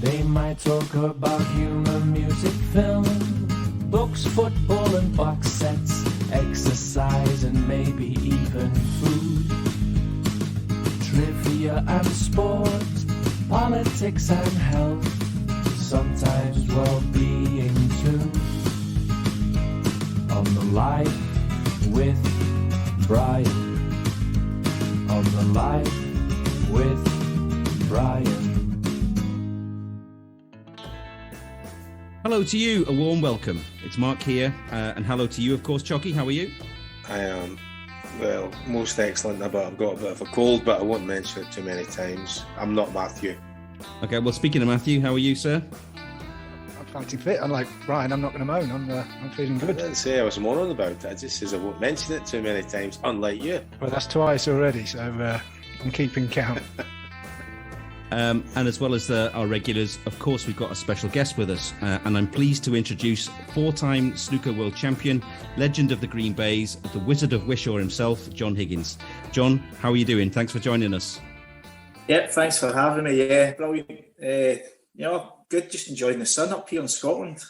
They might talk about humor, music, film, books, football and box sets, exercise and maybe even food, trivia and sport, politics and health, sometimes well-being too. On the Life with Brian. On the Life with Brian. Hello to you, a warm welcome. It's Mark here, and hello to you, of course, Choccy. How are you? I am, well, most excellent, but I've got a bit of a cold, but I won't mention it too many times. I'm not Matthew. Okay, well, speaking of Matthew, how are you, sir? I'm fighting fit. Unlike Brian, I'm not going to moan. I'm feeling good. I didn't say I was moaning about it. I just says I won't mention it too many times, unlike you. Well, that's twice already, so I'm keeping count. And as well as our regulars, of course, we've got a special guest with us. And I'm pleased to introduce four-time snooker world champion, legend of the Green Bays, the Wizard of Wishaw himself, John Higgins. John, how are you doing? Thanks for joining us. Yeah, thanks for having me. Yeah, brilliant. Good. Just enjoying the sun up here in Scotland.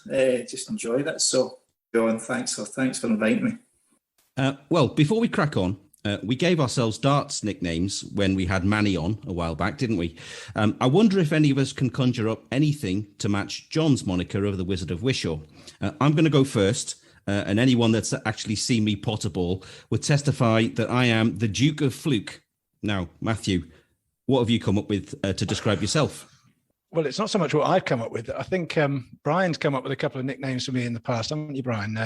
Just enjoying it. So, John, thanks for inviting me. Well, before we crack on, we gave ourselves darts nicknames when we had Manny on a while back, didn't we? I wonder if any of us can conjure up anything to match John's moniker of the Wizard of Wishaw. I'm going to go first, and anyone that's actually seen me pot a ball would testify that I am the Duke of Fluke. Now, Matthew, what have you come up with to describe yourself? Well, it's not so much what I've come up with. I think Brian's come up with a couple of nicknames for me in the past, haven't you, Brian?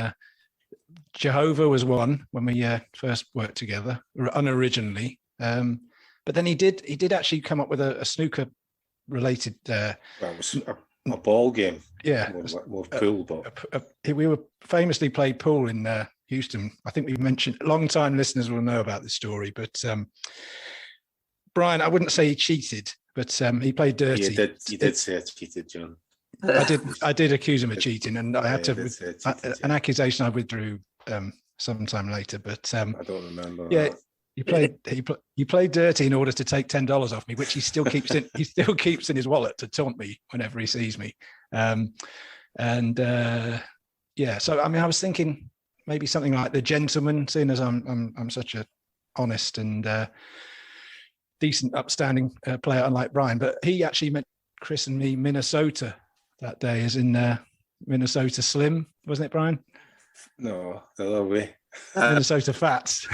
Jehovah was one when we first worked together, unoriginally. But then he did actually come up with a snooker related. That was a ball game. Yeah, more pool, but we were famously played pool in Houston. I think we mentioned. Long-time listeners will know about this story, but Brian, I wouldn't say he cheated, but he played dirty. You did say it cheated, John. I did accuse him of cheating, and I had an accusation I withdrew sometime later. But I don't remember. Yeah, you played dirty in order to take $10 off me, which he still keeps in his wallet to taunt me whenever he sees me. So I mean, I was thinking maybe something like the gentleman, seeing as I'm such a honest and decent, upstanding player, unlike Brian. But he actually met Chris and me Minnesota that day, as in Minnesota Slim, wasn't it, Brian? No, the other way. Minnesota Fats.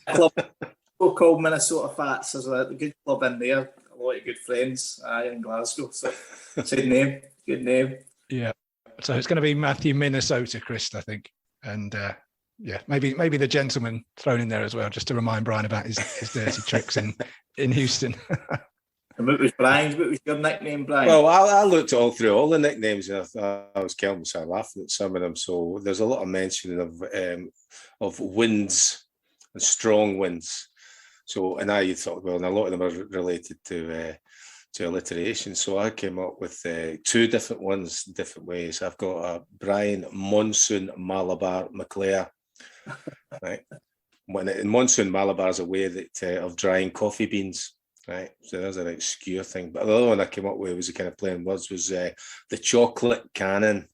Club called Minnesota Fats. There's a good club in there. A lot of good friends in Glasgow. So it's a good name. Yeah. So it's going to be Matthew Minnesota Chris, I think. And maybe the gentleman thrown in there as well, just to remind Brian about his dirty tricks in Houston. And what was Brian's? What was your nickname, Brian? Well, I looked through all the nicknames, and I was killing myself laughing at some of them. So there's a lot of mention of wins and strong wins. So, and you thought, well, and a lot of them are related to alliteration. So I came up with two different ones, different ways. I've got a Brian Monsoon Malabar McClare. Right, Monsoon Malabar is a way that of drying coffee beans. Right, so there's an obscure thing. But the other one I came up with was a kind of playing words was the chocolate cannon.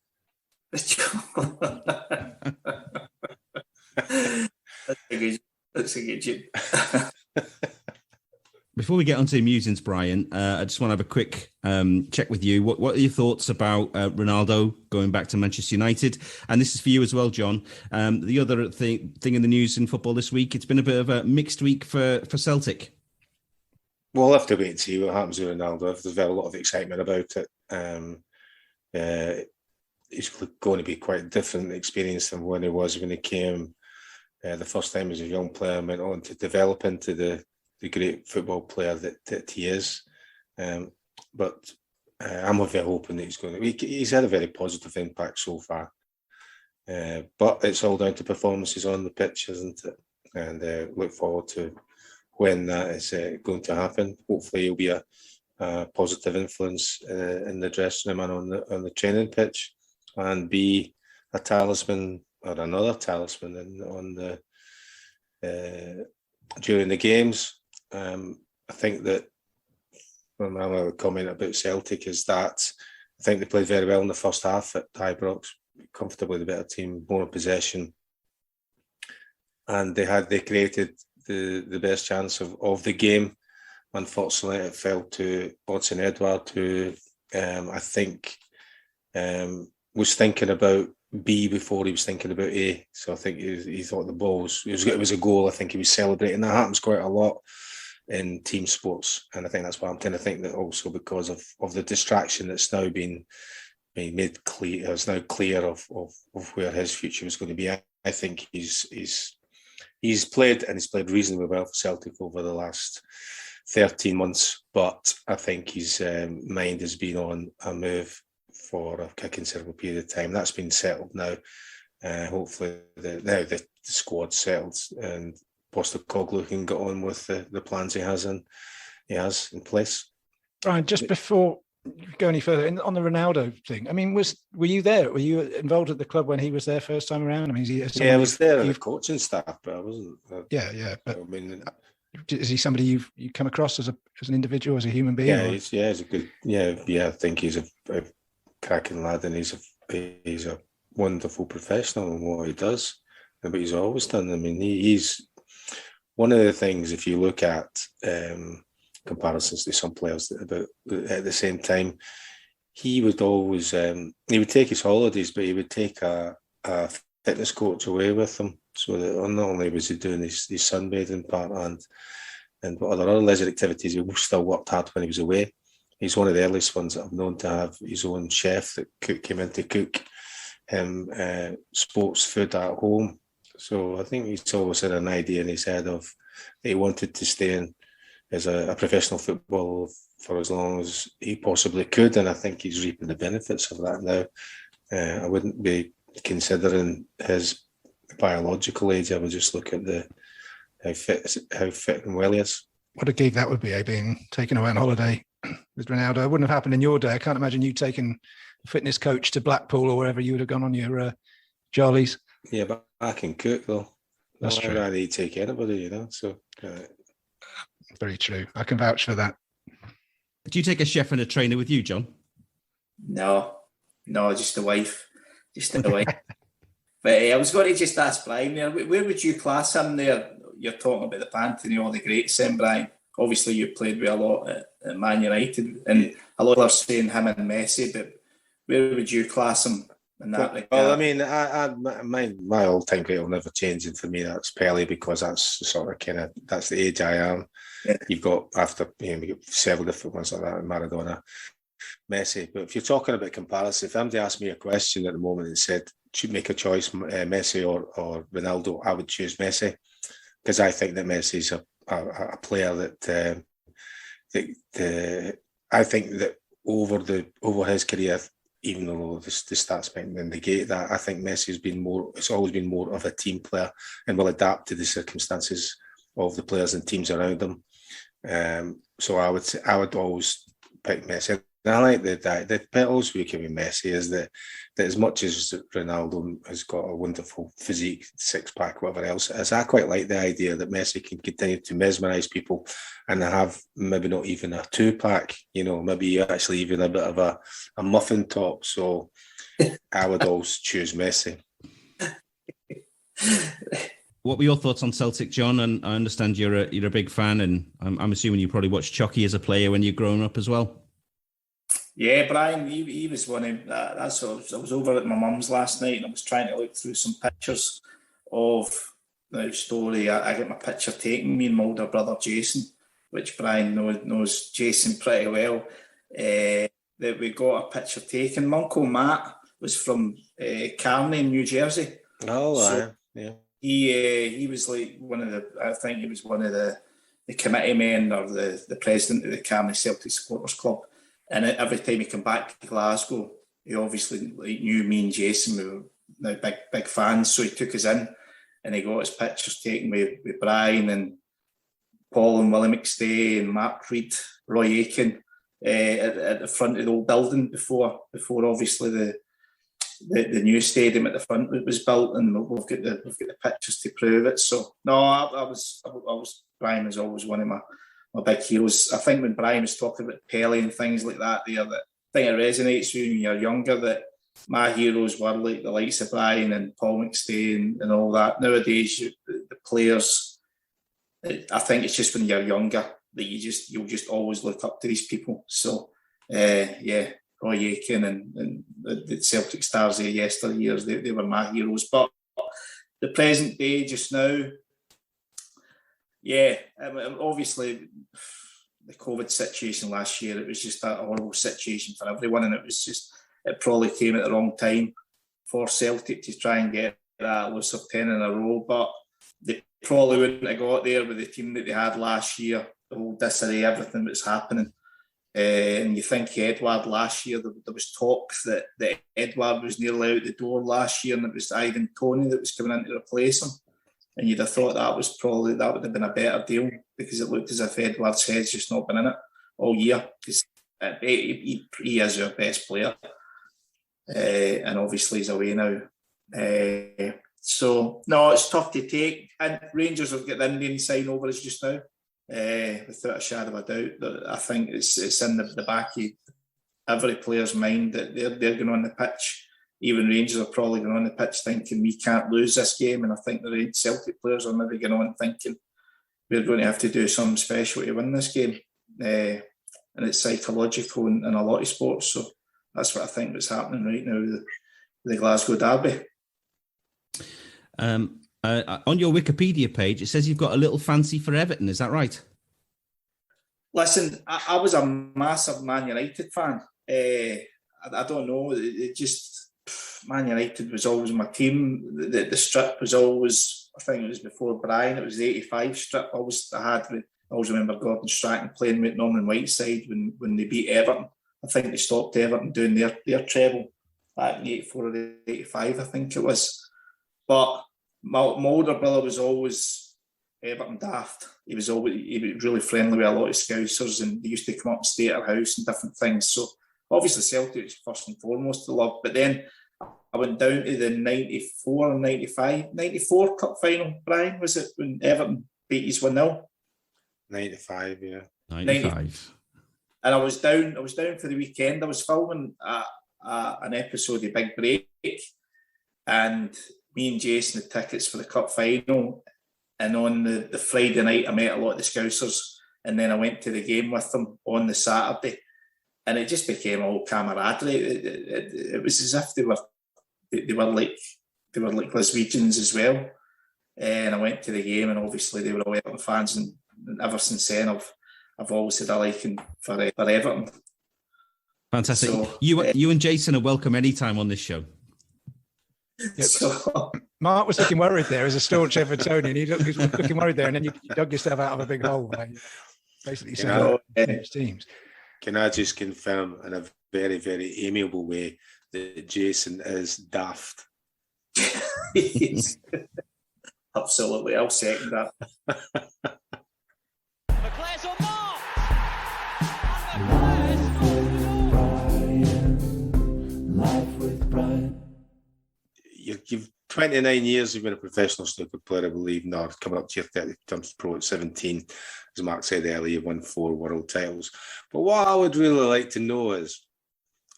That's a good Before we get on to the musings, Brian, I just want to have a quick check with you. What are your thoughts about Ronaldo going back to Manchester United? And this is for you as well, John. The other thing in the news in football this week, it's been a bit of a mixed week for Celtic. We'll have to wait and see what happens with Ronaldo. There's a lot of excitement about it. It's going to be quite a different experience than when he was when he came the first time as a young player and went on to develop into the great football player that he is. But I'm very hoping that he's had a very positive impact so far. But it's all down to performances on the pitch, isn't it? And look forward to when that is going to happen. Hopefully he'll be a positive influence in the dressing room and on the training pitch, and be a talisman or another talisman during the games. I think that my comment about Celtic is that I think they played very well in the first half at Ibrox, comfortably the better team, more in possession, and they created the best chance of the game. Unfortunately, it fell to Bodson Edouard, who I think was thinking about B before he was thinking about A. So I think he thought the ball it was a goal. I think he was celebrating. That happens quite a lot in team sports, and I think that's why I'm trying to think that also because of the distraction that's now been made clear, it's now clear of where his future was going to be. I think he's played reasonably well for Celtic over the last 13 months, but I think his mind has been on a move for a considerable period of time. That's been settled now. Hopefully, the squad's settled and Postecoglou can get on with the plans he has in place. Brian, just before you go any further, on the Ronaldo thing, I mean, were you there? Were you involved at the club when he was there first time around? I mean, I was there in the coaching staff, but I wasn't. Yeah. But I mean, is he somebody you come across as an individual, as a human being? Yeah, he's a good. Yeah. I think he's a cracking lad, and he's a wonderful professional in what he does, but he's always done. I mean, he's one of the things. If you look at comparisons to some players about at the same time, he would always he would take his holidays, but he would take a fitness coach away with him, so that not only was he doing his sunbathing part and what other leisure activities, he still worked hard when he was away. He's one of the earliest ones that I've known to have his own chef that came in to cook him sports food at home. So I think he's always had an idea in his head of that he wanted to stay in as a professional footballer for as long as he possibly could, and I think he's reaping the benefits of that now. I wouldn't be considering his biological age. I would just look at how fit and well he is. What a gig that would be, being taken away on holiday with Ronaldo. It wouldn't have happened in your day. I can't imagine you taking a fitness coach to Blackpool or wherever you would have gone on your jollies. Yeah, but I can cook though. That's true. I need to take anybody, So very true. I can vouch for that. Do you take a chef and a trainer with you, John? No, just the wife. But I was going to just ask Brian there, where would you class him there? You're talking about the pantheon of all the greats then, Brian. Obviously, you played with a lot at Man United, and a lot are saying him and Messi, but where would you class him in that regard? Well, I mean, my all-time great will never change, and for me, that's Pele, because that's that's the age I am. Yeah. You've got, we got several different ones like that, Maradona, Messi. But if you're talking about comparison, if somebody asked me a question at the moment and said, should make a choice, Messi or Ronaldo, I would choose Messi, because I think that Messi's a player that I think that over his career, even though the stats might negate that, I think Messi has always been more of a team player and will adapt to the circumstances of the players and teams around him. So I would always pick Messi. And I like the petals we give Messi is that as much as Ronaldo has got a wonderful physique, six-pack, whatever else it is, I quite like the idea that Messi can continue to mesmerise people and have maybe not even a two-pack, maybe actually even a bit of a muffin top. So I would always choose Messi. What were your thoughts on Celtic, John? And I understand you're a big fan, and I'm assuming you probably watched Choccy as a player when you're growing up as well. Yeah, Brian, he was one of that. I was over at my mum's last night and I was trying to look through some pictures of the story. I get my picture taken, me and my older brother Jason, which Brian knows Jason pretty well. That we got a picture taken. My Uncle Matt was from Carney, New Jersey. Oh, so yeah. He was like I think he was one of the committee men or the president of the Carney Celtic Supporters Club. And every time he came back to Glasgow, he obviously knew me and Jason. We were now big fans, so he took us in and he got his pictures taken with Brian and Paul and Willie McStay and Mark Reed, Roy Aiken at the front of the old building before obviously the new stadium at the front was built, and we've got the pictures to prove it. So no, I was Brian was always one of my big heroes. I think when Brian was talking about Pelé and things like that there, that I think it resonates with you when you're younger, that my heroes were like the likes of Brian and Paul McStay and all that. Nowadays, the players, I think it's just when you're younger that you'll just always look up to these people. So, Roy Aitken and the Celtic stars of yesteryears, they were my heroes. But the present day, just now, obviously the COVID situation last year, it was just a horrible situation for everyone, and it probably came at the wrong time for Celtic to try and get that loss of 10 in a row, but they probably wouldn't have got there with the team that they had last year, the whole disarray, everything that was happening. And you think Edouard last year, there was talk that Edouard was nearly out the door last year, and it was Ivan Toney that was coming in to replace him. And you'd have thought that would have been a better deal, because it looked as if Edouard's head's just not been in it all year, because he is our best player. And obviously he's away now. So, no, it's tough to take. And Rangers have got the Indian sign over us just now, without a shadow of a doubt. I think it's in the back of every player's mind that they're going on the pitch. Even Rangers are probably going on the pitch thinking we can't lose this game. And I think the Celtic players are maybe going on thinking we're going to have to do something special to win this game. And it's psychological in a lot of sports. So that's what I think is happening right now with the Glasgow Derby. On your Wikipedia page, it says you've got a little fancy for Everton. Is that right? Listen, I was a massive Man United fan. I don't know. It just, Man United was always my team. The strip was always, I think it was before Brian, it was the 85 strip I always remember Gordon Strachan playing with Norman Whiteside when they beat Everton. I think they stopped Everton doing their treble back in 84 or 85, I think it was. But my older brother was always Everton daft. He was really friendly with a lot of Scousers, and they used to come up and stay at our house and different things. So obviously Celtic was first and foremost to love. But then I went down to the 94 and 94 cup final, Brian, was it, when Everton beat us 1-0? 95, yeah. 95. And I was down for the weekend. I was filming an episode of Big Break, and me and Jason had tickets for the cup final. And on the Friday night, I met a lot of the Scousers, and then I went to the game with them on the Saturday, and it just became all camaraderie. It was as if they were like Glaswegians as well. And I went to the game, and obviously they were all Everton fans, and ever since then I've always had a liking for Everton. Fantastic. So, you and Jason are welcome anytime on this show. Yeah, so, Mark was looking worried there as a staunch Evertonian. He was looking worried there, and then you dug yourself out of a big hole. Basically, teams. Can I just confirm in a very, very amiable way that Jason is daft? Yes. Absolutely, I'll second that. Life with Brian. You've 29 years you've been a professional snooker player, I believe, now coming up to your 30 turns pro at 17. As Mark said earlier, you've won 4 world titles. But what I would really like to know is,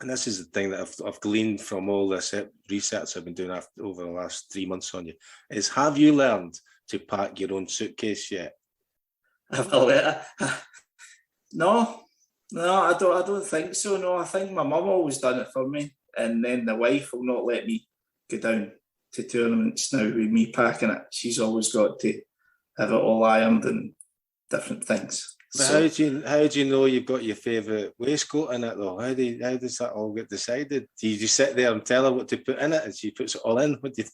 and this is the thing that I've gleaned from all this research I've been doing over the last 3 months on you, is have you learned to pack your own suitcase yet? No, I don't think so. No, I think my mum always done it for me, and then the wife will not let me go down to tournaments now with me packing it. She's always got to have it all ironed and different things. But how do you know you've got your favourite waistcoat in it though? How does that all get decided? Do you just sit there and tell her what to put in it, and she puts it all in? What do you?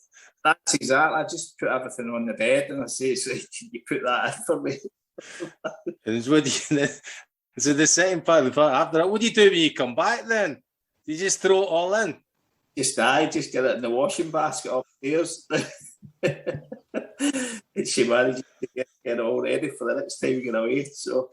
That's exactly. I just put everything on the bed, and I say, "So can you put that in for me?" And what do you? So the second part after that, what do you do when you come back? Then you just throw it all in. Just get it in the washing basket upstairs. And she managed to get it all ready for the next time we get away. So,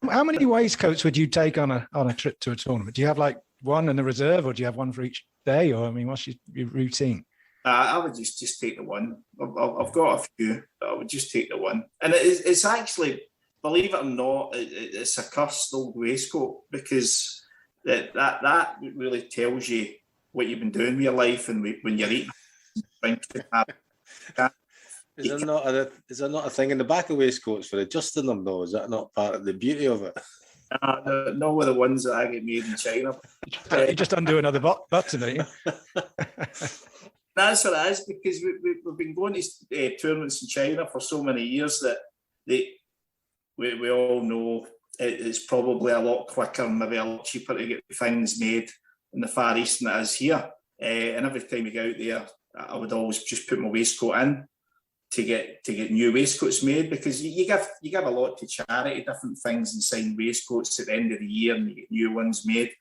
how many waistcoats would you take on a trip to a tournament? Do you have like one in the reserve, or do you have one for each day? Or what's your routine? I would just take the one. I've got a few, but I would just take the one. And it's actually, believe it or not, it's a cursed old waistcoat, because that really tells you what you've been doing with your life, and when you're eating, drinking. Is there not a thing in the back of waistcoats for adjusting them though? Is that not part of the beauty of it? No, with the ones that I get made in China. You just undo another button, don't you? That's what it is, because we've been going to tournaments in China for so many years that we all know it's probably a lot quicker and maybe a lot cheaper to get things made in the Far East than it is here. And every time we go out there, I would always just put my waistcoat in to get new waistcoats made, because you give a lot to charity, different things, and sign waistcoats at the end of the year, and you get new ones made.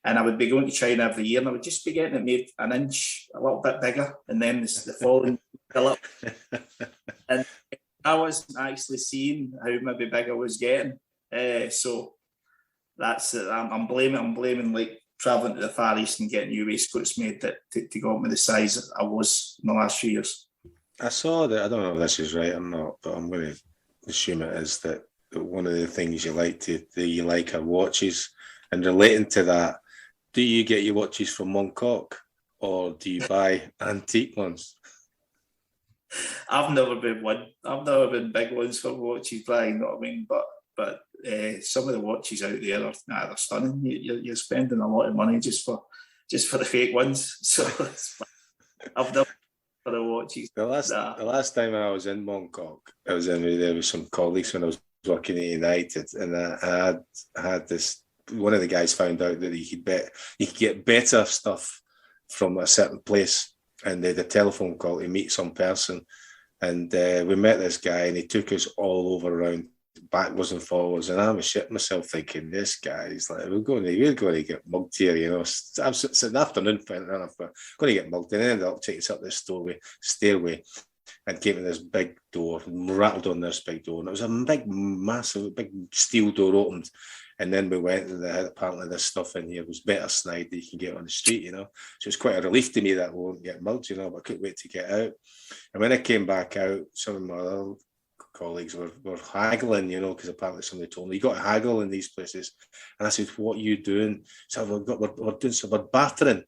And I would be going to China every year, and I would just be getting it made an inch, a little bit bigger, and then the following fill up. And I wasn't actually seeing how maybe big I was getting. So that's it. I'm blaming like travelling to the Far East and getting new waistcoats made that to go up with the size I was in the last few years. I saw that. I don't know if this is right or not, but I'm going to assume it is, that one of the things you like are watches. And relating to that, do you get your watches from Montauk, or do you buy antique ones? I've never been one. I've never been big ones for watches, Brian. You know what I mean? But some of the watches out there they're stunning. You're spending a lot of money just for the fake ones. So I've never for the watches. The last time I was in Montauk, I was in there with some colleagues when I was working at United, and I had this. One of the guys found out that you could get better stuff from a certain place, and they had a telephone call to meet some person, and we met this guy, and he took us all over around backwards and forwards, and I was shitting myself thinking, this guy's like, we're going to get mugged here, you know. It's an afternoon, we're going to get mugged, and ended up taking us up this stairway, and came to this big door, and rattled on this big door, and it was a big, massive, big steel door opened. And then we went, and apparently this stuff in here was better snide than you can get on the street, you know. So it's quite a relief to me that we won't get mugged, you know, but I couldn't wait to get out. And when I came back out, some of my other colleagues were haggling, you know, because apparently somebody told me, you got to haggle in these places. And I said, what are you doing? So we're doing some, we're bartering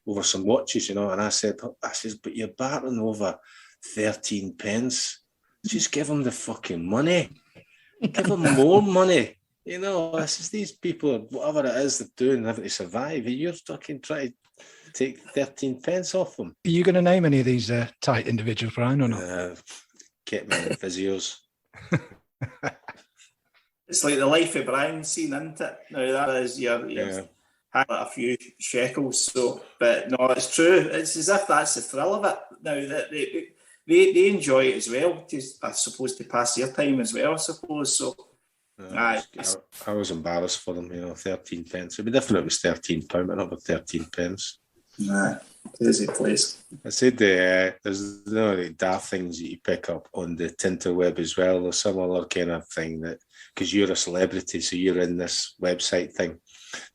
over some watches, you know. And I said, but you're bartering over 13 pence. Just give them the fucking money. Give them more money. You know, this is these people, whatever it is they're doing, having to survive. You're fucking trying to take 13 pence off them. Are you going to name any of these tight individuals, Brian, or not? Get me the physios. It's like the life of Brian scene, isn't it? Now that is you've had a few shekels, so but no, it's true. It's as if that's the thrill of it. Now that they enjoy it as well, I suppose, to pass their time as well, I suppose. So I was embarrassed for them, you know, 13 pence. It'd be different if it was £13, but not with 13 pence. Nah, busy place. I said there's no daft things that you pick up on the interweb as well. There's some other kind of thing that, because you're a celebrity, so you're in this website thing,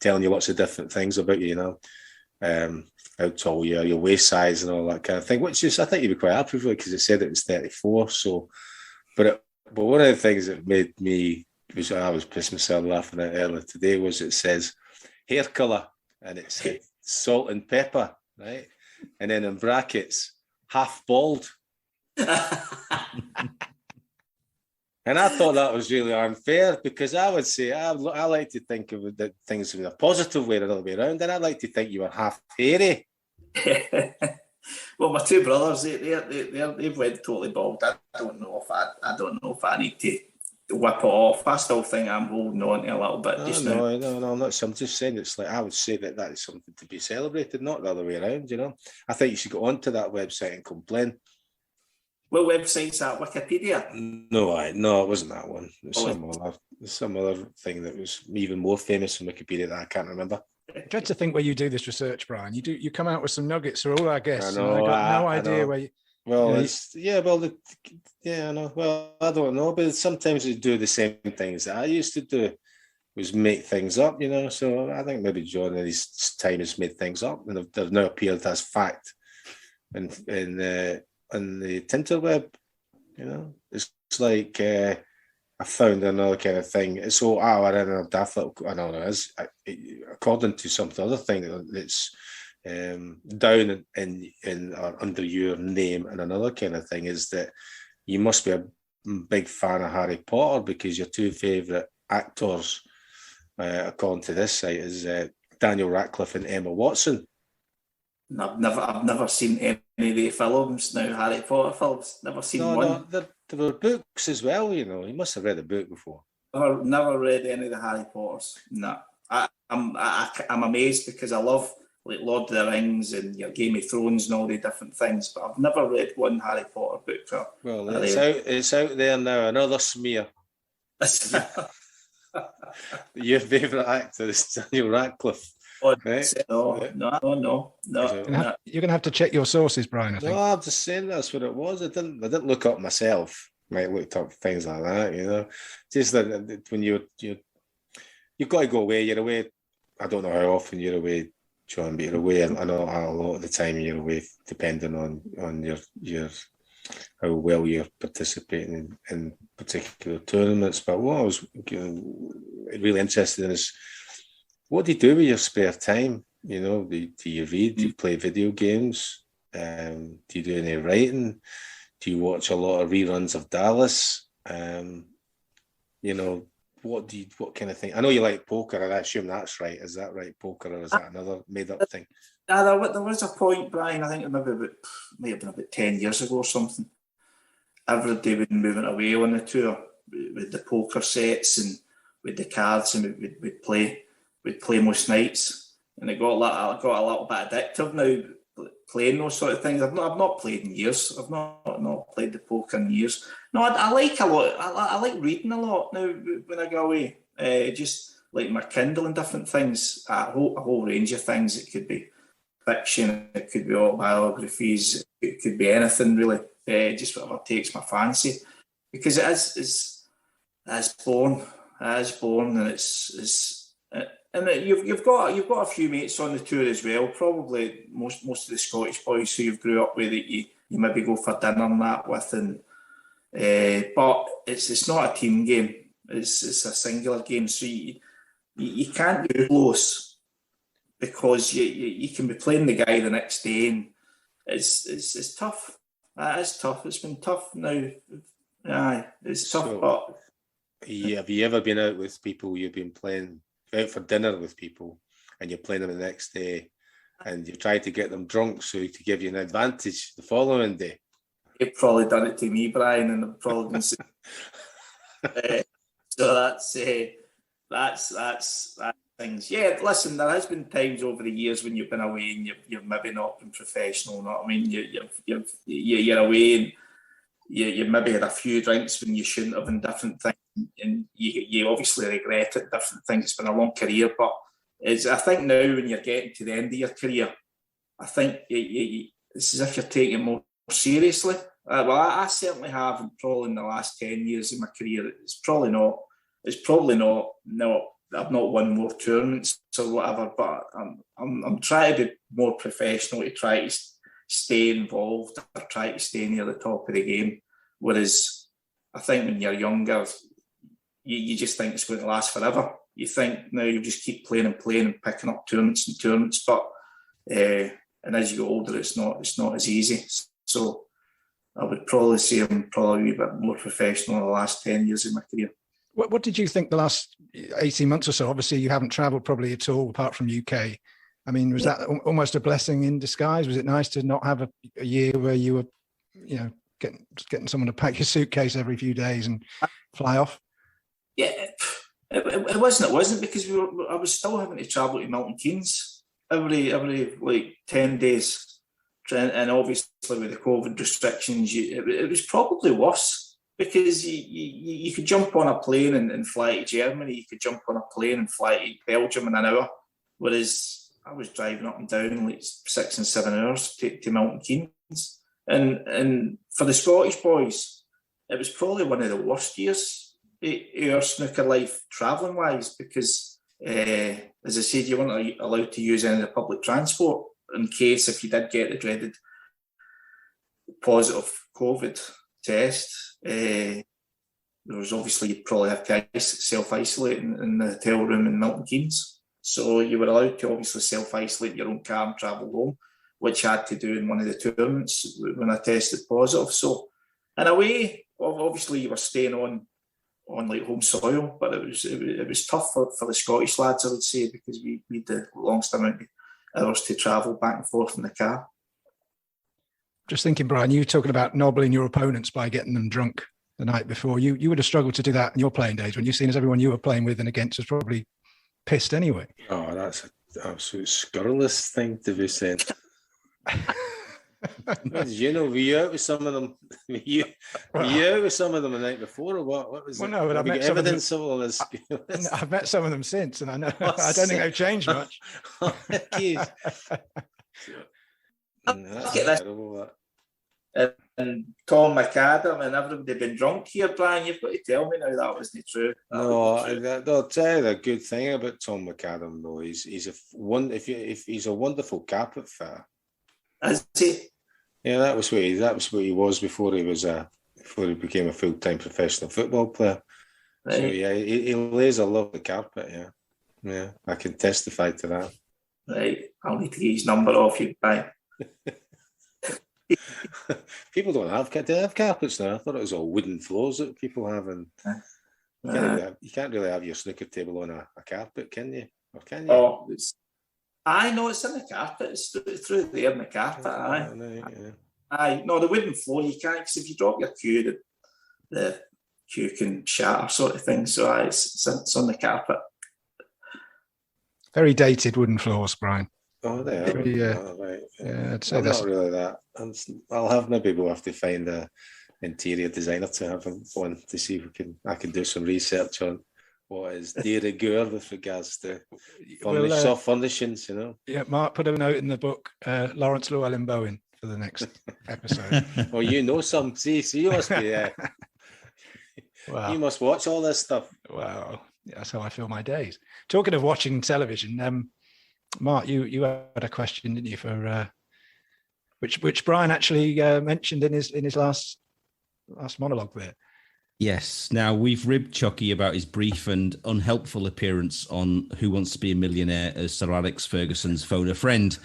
telling you lots of different things about you, you know, how tall you are, your waist size and all that kind of thing, which is, I think you'd be quite happy with it, because they said it was 34. So, but one of the things that made me, I was pissing myself laughing at earlier today, was it says hair colour, and it said salt and pepper, right? And then in brackets, half bald. And I thought that was really unfair, because I would say I like to think of the things in a positive way, the other way around, and I like to think you were half hairy. Well, my two brothers, they've went totally bald. I don't know if I need to whip it off. I still think I'm holding on to a little bit just now. No, I'm not. I'm just saying, it's like, I would say that is something to be celebrated, not the other way around, you know. I think you should go onto that website and complain. What website's that? Wikipedia? No, it wasn't that one. There's some other thing that was even more famous than Wikipedia that I can't remember. I dread to think where you do this research, Brian. You come out with some nuggets for all our guests. I got no idea where you. Well, I know. Well, I don't know, but sometimes you do the same things that I used to do, was make things up, you know. So I think maybe John in his time has made things up, and they've now appeared as fact in the interweb, you know. It's like I found another kind of thing. So we're in a daft little, I don't know, according to some other thing that's down in or under your name, and another kind of thing is that you must be a big fan of Harry Potter, because your two favourite actors, according to this site, is Daniel Radcliffe and Emma Watson. I've never seen any of the films now, Harry Potter films. Never seen one. No, there were books as well. You know, you must have read a book before. Never read any of the Harry Potters. No, I'm amazed, because I love like Lord of the Rings and Game of Thrones and all the different things, but I've never read one Harry Potter book. Well, it's out there now. Another smear. Your favourite actor is Daniel Radcliffe. Right? No. You're going to have to check your sources, Brian, I think. No, I'm just saying that's what it was. I didn't look up myself. I looked up things like that, you know. Just that when you've got to go away, you're away. I don't know how often you're away, John, but you're away. I know a lot of the time you're away, depending on your how well you're participating in particular tournaments. But what I was really interested in is, what do you do with your spare time? You know, do you read? Do you play video games? Do you do any writing? Do you watch a lot of reruns of Dallas? You know, what kind of thing? I know you like poker, and I assume that's right. Is that right, poker, or is that another made-up thing? There was a point, Brian, I think it may have been about 10 years ago or something. Every day we'd been moving away on the tour with the poker sets and with the cards, and we'd play most nights, and it got a little bit addictive now, playing those sort of things. I've not played in years. I've not played the poker in years. No, I like a lot. I like reading a lot now when I go away. Just like my Kindle and different things, a whole range of things. It could be fiction, it could be autobiographies, it could be anything really. Just whatever takes my fancy, because it is born, and it's. And you've got a few mates on the tour as well. Probably most of the Scottish boys who you've grew up with, that you maybe go for dinner and that with. And but it's not a team game. It's a singular game. So you can't get close, because you can be playing the guy the next day, and it's tough. That is tough. It's been tough now. Aye, it's tough. So, but have you ever been out with people you've been playing? Out for dinner with people, and you're playing them the next day, and you try to get them drunk so to give you an advantage the following day? You've probably done it to me, Brian, and I've probably been so that's things. Yeah, listen, there has been times over the years when you've been away and you've maybe not been professional. You know what I mean? You're away and you maybe had a few drinks when you shouldn't have, and different things. And you obviously regret it, different things. It's been a long career, but I think now when you're getting to the end of your career, I think it's as if you're taking it more seriously. Well, I certainly have, and probably in the last 10 years of my career, it's probably not. No, I've not won more tournaments or whatever, but I'm trying to be more professional, to try to stay involved, or try to stay near the top of the game. Whereas I think when you're younger, you just think it's going to last forever. You think now you just keep playing and picking up tournaments, but and as you get older, it's not as easy. So I would probably say I'm probably a bit more professional in the last 10 years of my career. What did you think the last 18 months or so? Obviously, you haven't travelled probably at all, apart from UK. I mean, was that almost a blessing in disguise? Was it nice to not have a year where you were, getting someone to pack your suitcase every few days and fly off? Yeah, it wasn't because I was still having to travel to Milton Keynes every like 10 days, and obviously with the COVID restrictions, it was probably worse, because you could jump on a plane and fly to Germany, you could jump on a plane and fly to Belgium in an hour, whereas I was driving up and down like 6 and 7 hours to Milton Keynes, and for the Scottish boys, it was probably one of the worst years our snooker life travelling wise, because as I said, you weren't allowed to use any of the public transport in case if you did get the dreaded positive COVID test. there was obviously you'd probably have to self-isolate in the hotel room in Milton Keynes. So you were allowed to obviously self-isolate in your own car and travel home, which I had to do in one of the tournaments when I tested positive. So in a way, obviously you were staying on like home soil, but it was tough for the Scottish lads, I would say, because we had the longest amount of hours to travel back and forth in the car. Just thinking, Brian, you were talking about nobbling your opponents by getting them drunk the night before. You would have struggled to do that in your playing days when you've seen as everyone you were playing with and against was probably pissed anyway. Oh, that's an absolute scurrilous thing to be said. You know, were you out with some of them? Were you out with some of them the night before, or what? What was it? No, but I've met evidence of all this. I've met some of them since, and I know I don't think they've changed much. And Tom McAdam and everybody been drunk here, Brian. You've got to tell me now that wasn't true. I'll tell you the good thing about Tom McAdam, though. He's a wonderful carpet fitter. Is he? Yeah, that was what he was before he became a full-time professional football player. Right. So yeah, he lays a lovely carpet. Yeah, I can testify to that. Right, I'll need to get his number off you, Brian. People don't have carpets now. I thought it was all wooden floors that people have, and you can't really have your snooker table on a carpet, can you? Or can you? Oh, I know it's in the carpet. It's through there in the carpet. Aye. No, the wooden floor you can't, because if you drop your cue, the cue can shatter, sort of thing. So it's on the carpet. Very dated wooden floors, Brian. Oh, they are. Right. Yeah, I'd say that's not really that. We'll have to find a interior designer to have one to see if I can do some research on what is de rigueur with regards to soft furnishings, you know. Yeah, Mark, put a note in the book, Lawrence Llewellyn-Bowen for the next episode. Well, you know some. See, you must be. Wow. You must watch all this stuff. Wow, that's how I fill my days. Talking of watching television, Mark, you had a question, didn't you, for which Brian actually mentioned in his last monologue there. Yes. Now, we've ribbed Choccy about his brief and unhelpful appearance on Who Wants to Be a Millionaire as Sir Alex Ferguson's phone a friend.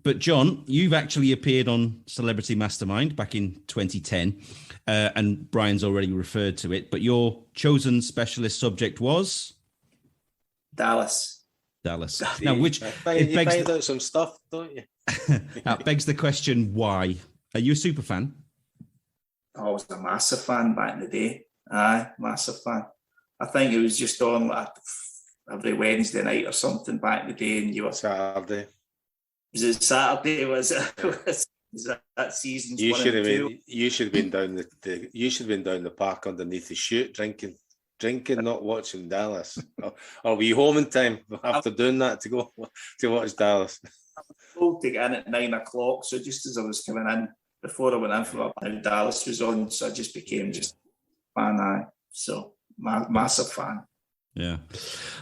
But, John, you've actually appeared on Celebrity Mastermind back in 2010, and Brian's already referred to it, but your chosen specialist subject was? Dallas. Now, you find out some stuff, don't you? That begs the question, why? Are you a super fan? I was a massive fan back in the day. Aye, massive fan. I think it was just on like every Wednesday night or something back in the day, and you were Saturday. Was it Saturday? Was it? Was that season? You should have been down the park underneath the chute drinking, not watching Dallas. Or were you home in time after doing that to go to watch Dallas? I was told to get in at 9 o'clock, so just as I was coming in, before I went in for Dallas was on, so I just became a fan. So massive fan. Yeah.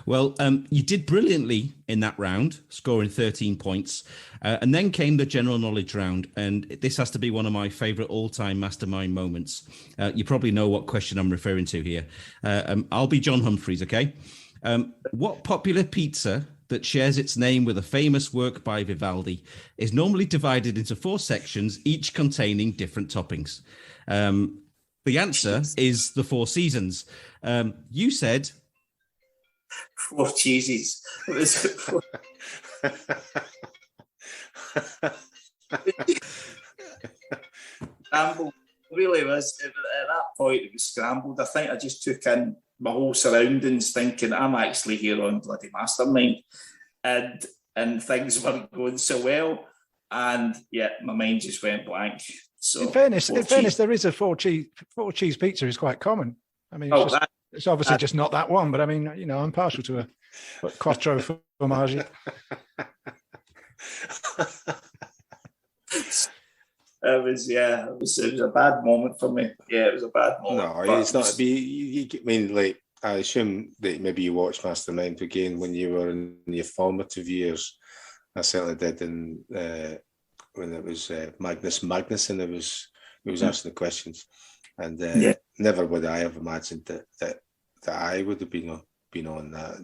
Well, you did brilliantly in that round, scoring 13 points. And then came the general knowledge round. And this has to be one of my favourite all-time mastermind moments. You probably know what question I'm referring to here. I'll be John Humphreys, okay? What popular pizza that shares its name with a famous work by Vivaldi is normally divided into 4 sections, each containing different toppings? The answer is the 4 Seasons. You said... 4 cheeses. It was scrambled. It really was. At that point, it was scrambled. I think I just took in my whole surroundings, thinking I'm actually here on bloody Mastermind, and things weren't going so well. And yeah, my mind just went blank. So in fairness, there is a 4 cheese pizza is quite common. I mean, it's obviously just not that one, but I mean, you know, I'm partial to a quattro formaggi. It was a bad moment for me. Yeah, it was a bad moment. No, it's not. I mean, like, I assume that maybe you watched Mastermind again when you were in your formative years. I certainly did, when it was Magnus Magnuson who was asking the questions. And Yeah. never would I have imagined that I would have been on that.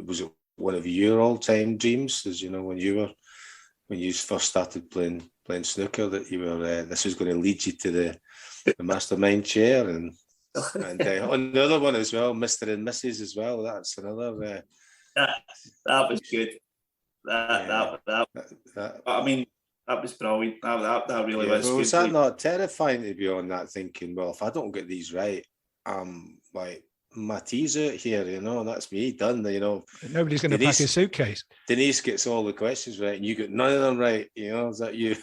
Was it one of your all-time dreams, as you know, when you first started playing snooker, that you were this was going to lead you to the mastermind chair, and another one as well, Mr. and Mrs. as well. That's another. That was good. I mean, that was brilliant. That really was. But good. Was that not terrifying to be on that, thinking, well, if I don't get these right, like my tea's out here, you know, that's me done. You know, nobody's going to pack his suitcase. Denise gets all the questions right, and you get none of them right. You know, is that you?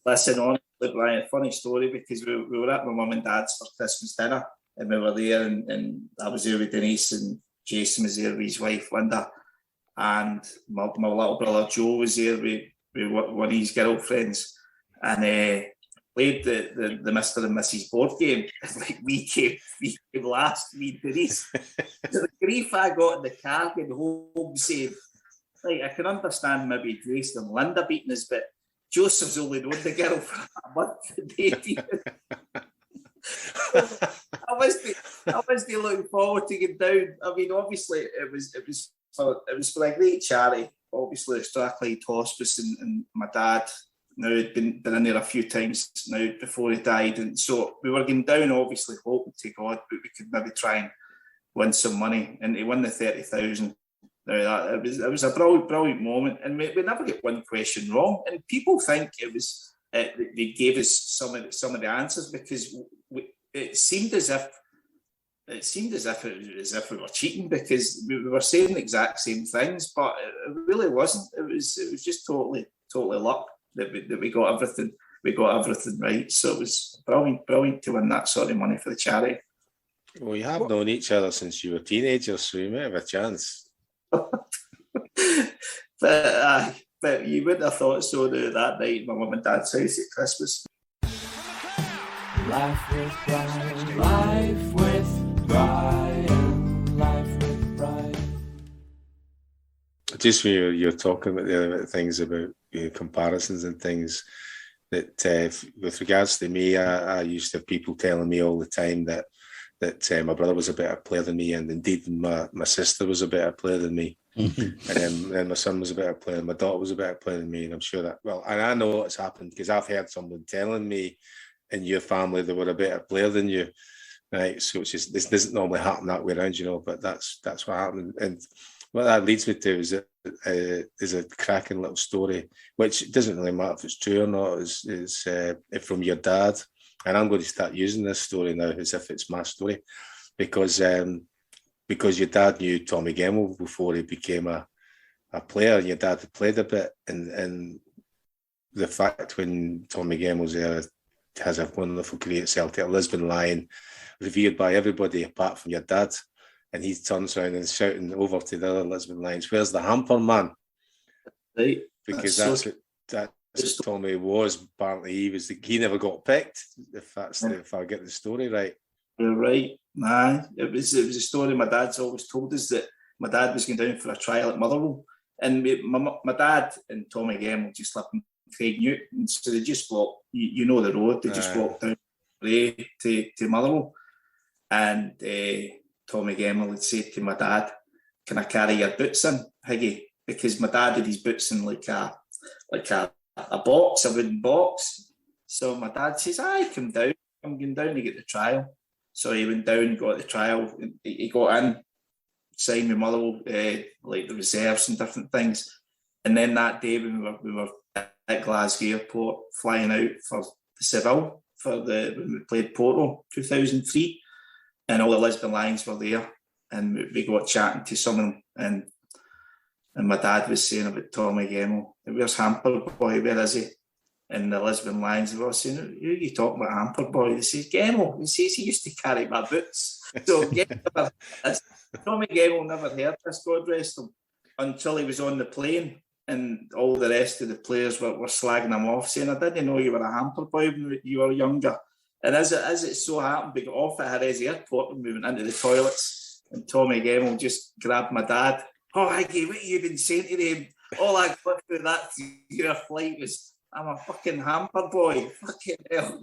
Listen, honestly, Brian, funny story, because we were at my mum and dad's for Christmas dinner, and we were there, and I was there with Denise, and Jason was there with his wife Linda, and my little brother Joe was there with one of his girlfriends, and played the Mr. and Mrs. board game. Like we came last, me and Denise. So the grief I got in the car getting home saying, like, I can understand maybe Jason and Linda beating us, but Joseph's only known the girl for a month today. I was looking forward to getting down. I mean, obviously it was for a great charity. Obviously, it's Strathclyde Hospice, and my dad now had been in there a few times now before he died, and so we were getting down, obviously hoping to God, but we could maybe try and win some money, and he won the 30,000. Now it was a brilliant moment, and we never get one question wrong. And people think it was they gave us some of the answers, because it seemed as if we were cheating, because we were saying the exact same things, but it really wasn't. It was just totally luck that we got everything. We got everything right. So it was brilliant to win that sort of money for the charity. Well, you have known each other since you were teenagers, so you might have a chance. But you wouldn't have thought so that night at my mum and dad's house at Christmas. Life with Brian, life with Brian, life with Brian. Just when you're talking about the other things about comparisons and things, that with regards to me, I used to have people telling me all the time that my brother was a better player than me, and indeed my sister was a better player than me. And then my son was a better player, and my daughter was a better player than me, and I'm sure that, well, and I know what's happened because I've heard someone telling me in your family they were a better player than you, right? So it's just, this doesn't normally happen that way around, you know, but that's what happened. And what that leads me to is that is a cracking little story, which doesn't really matter if it's true or not, is from your dad. And I'm going to start using this story now as if it's my story, because your dad knew Tommy Gemmell before he became a player, and your dad had played a bit. And the fact when Tommy Gemmell's there has a wonderful career at Celtic, a Lisbon Lion, revered by everybody apart from your dad. And he turns around and shouting over to the other Lisbon Lions, "Where's the hamper, man?" Right. Because that's what Tommy was. Apparently, he never got picked. If I get the story right. You're right. Nah, it was a story my dad's always told us, that my dad was going down for a trial at Motherwell, and my dad and Tommy Gemmell just lived in Craig Newton, so they just walked. You know the road. They just walked down to Motherwell, and Tommy Gemmell would say to my dad, "Can I carry your boots in, Higgy?" Because my dad had his boots in like a box, a wooden box. So my dad says, "Aye, come down. I'm going down to get the trial." So he went down, got the trial. He got in, signed with Motherwell, like the reserves and different things. And then that day when we were at Glasgow Airport, flying out for the Seville when we played Porto 2003, and all the Lisbon Lions were there, and we got chatting to some of them, and my dad was saying about Tommy Gemmell, "Where's Hamper Boy? Where is he?" And the Lisbon Lions were saying, "Who are you talking about, Hamper Boy?" They says, "Gemmell." He says, "He used to carry my boots." So Tommy Gemmell never heard this, God rest him, until he was on the plane, and all the rest of the players were slagging him off, saying, "I didn't know you were a Hamper Boy when you were younger." And as it so happened, we got off at Jerez Airport and we went into the toilets, and Tommy Gemmell just grabbed my dad. "Oh, Aggie, what have you been saying to him?" All I got through that year flight was, "I'm a fucking Hamper Boy." Fucking hell.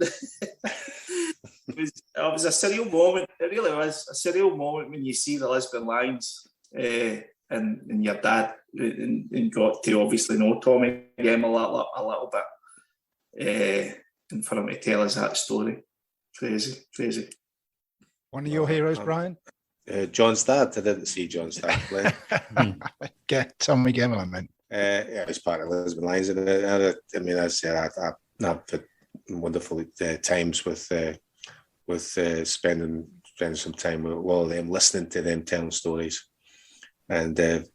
was a surreal moment. It really was a surreal moment when you see the Lisbon Lions and your dad and got to obviously know Tommy again a little bit, and for him to tell us that story, crazy. One of your heroes, Brian? John's dad. I didn't see John's dad play. Get Tommy Gemmell, I meant. Yeah, he's part of Lisbon Lions. And I mean, as I said, I've had wonderful times with spending some time with all of them, listening to them telling stories, and they're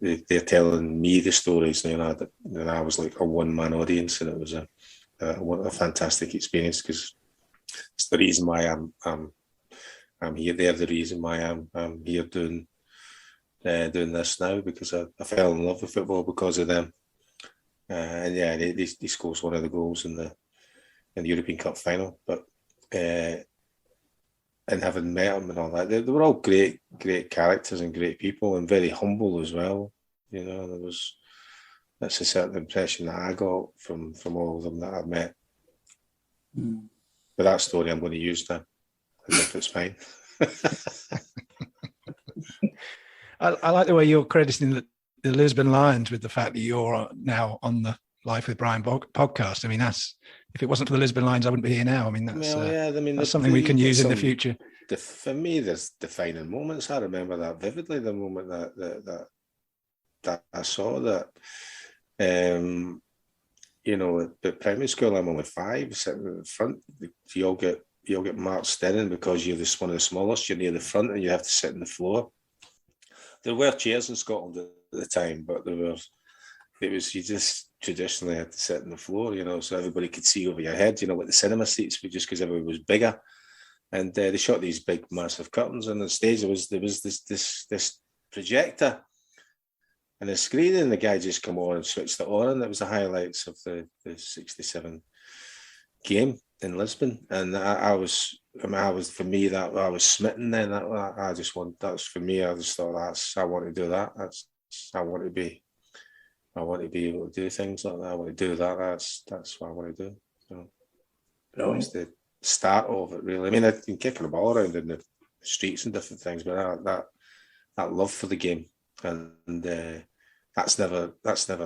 telling me the stories. And I was like a one-man audience, and it was a fantastic experience, because it's the reason why I'm here. They're the reason why I'm here doing this now, because I fell in love with football because of them. And yeah, they scored one of the goals in the European Cup final. But and having met them and all that, they were all great characters and great people, and very humble as well. That's a certain impression that I got from all of them that I've met. But that story I'm going to use now, as if it's mine. I like the way you're crediting the Lisbon Lions with the fact that you're now on the Life with Brian podcast. I mean, if it wasn't for the Lisbon Lions, I wouldn't be here now. I mean, that's something we can use in the future. For me, there's defining moments. I remember that vividly. The moment that I saw that. At primary school, I'm only 5, sitting in the front. You all get marched in, because you're one of the smallest. You're near the front, and you have to sit on the floor. There were chairs in Scotland at the time, but you just traditionally had to sit on the floor, so everybody could see over your head, like the cinema seats, just because everybody was bigger. And they shot these big, massive curtains on the stage. There was this projector and a screen, and the guy just come on and switched it on, and it was the highlights of the 67 game in Lisbon. And I was smitten then. That's for me. I just thought, I want to do that. I want to be able to do things like that. I want to do that. That's what I want to do. That was the start of it, really. I mean, I've been kicking the ball around in the streets and different things, but that love for the game, and that's never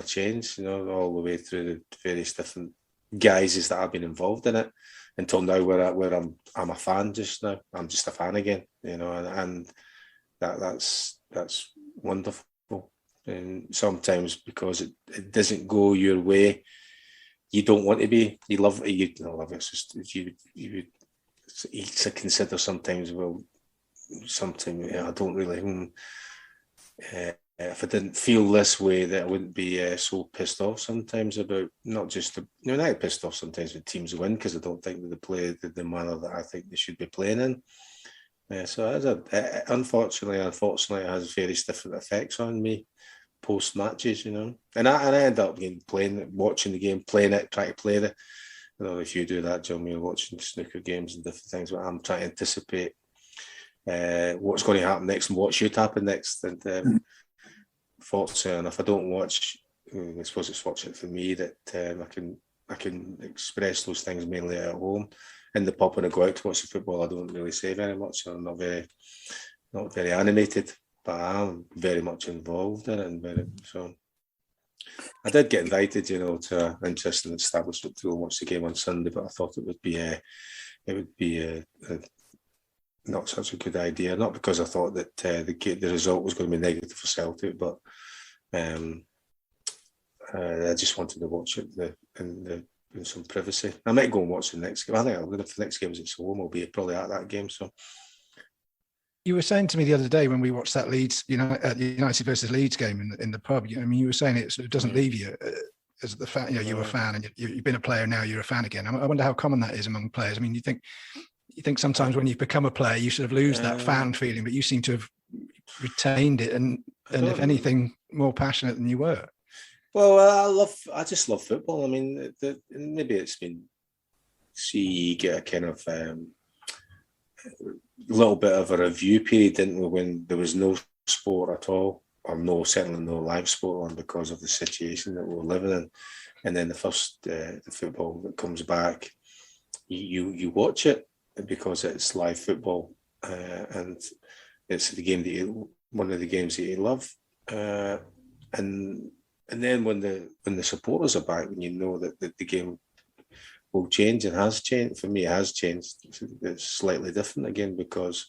changed. All the way through the various different guises that I've been involved in it, until now, where I'm a fan just now. I'm just a fan again, and that's wonderful. And sometimes, because it doesn't go your way, you don't want to be. You love it. You love it. It's just you consider sometimes. Well, sometimes I don't really. If I didn't feel this way, that I wouldn't be so pissed off sometimes about not just I get pissed off sometimes when teams win, because I don't think that they play the manner that I think they should be playing in. So unfortunately, it has various different effects on me post matches, and I end up watching the game, playing it, trying to play it. I don't know if you do that, John. You're watching snooker games and different things, but I'm trying to anticipate what's going to happen next and what should happen next. And fortunately enough, I don't watch. I suppose it's fortunate for me that I can express those things mainly at home. In the pub, when I go out to watch the football, I don't really say very much. I'm not very animated, but I'm very much involved in it. So I did get invited, to an interesting establishment to go watch the game on Sunday, but I thought it would be not such a good idea. Not because I thought that the result was going to be negative for Celtic, but I just wanted to watch it in some privacy. I might go and watch the next game. I think if the next game is at home, I'll be probably at that game. So you were saying to me the other day when we watched that Leeds, United versus Leeds game in the pub. You were saying it sort of doesn't leave you as the fan. You were a fan, and you've been a player, now you're a fan again. I wonder how common that is among players. I mean, you think sometimes when you've become a player, you sort of lose that fan feeling, but you seem to have retained it, and if anything, more passionate than you were. Well, I just love football. I mean, maybe it's been, you get a kind of little bit of a review period, didn't we, when there was no sport at all, or certainly no live sport on, because of the situation that we were living in. And then the first the football that comes back, you watch it, because it's live football, and it's the game that one of the games that you love, and then when the supporters are back, when you know that the game will change and has changed. For me, it has changed. It's slightly different again because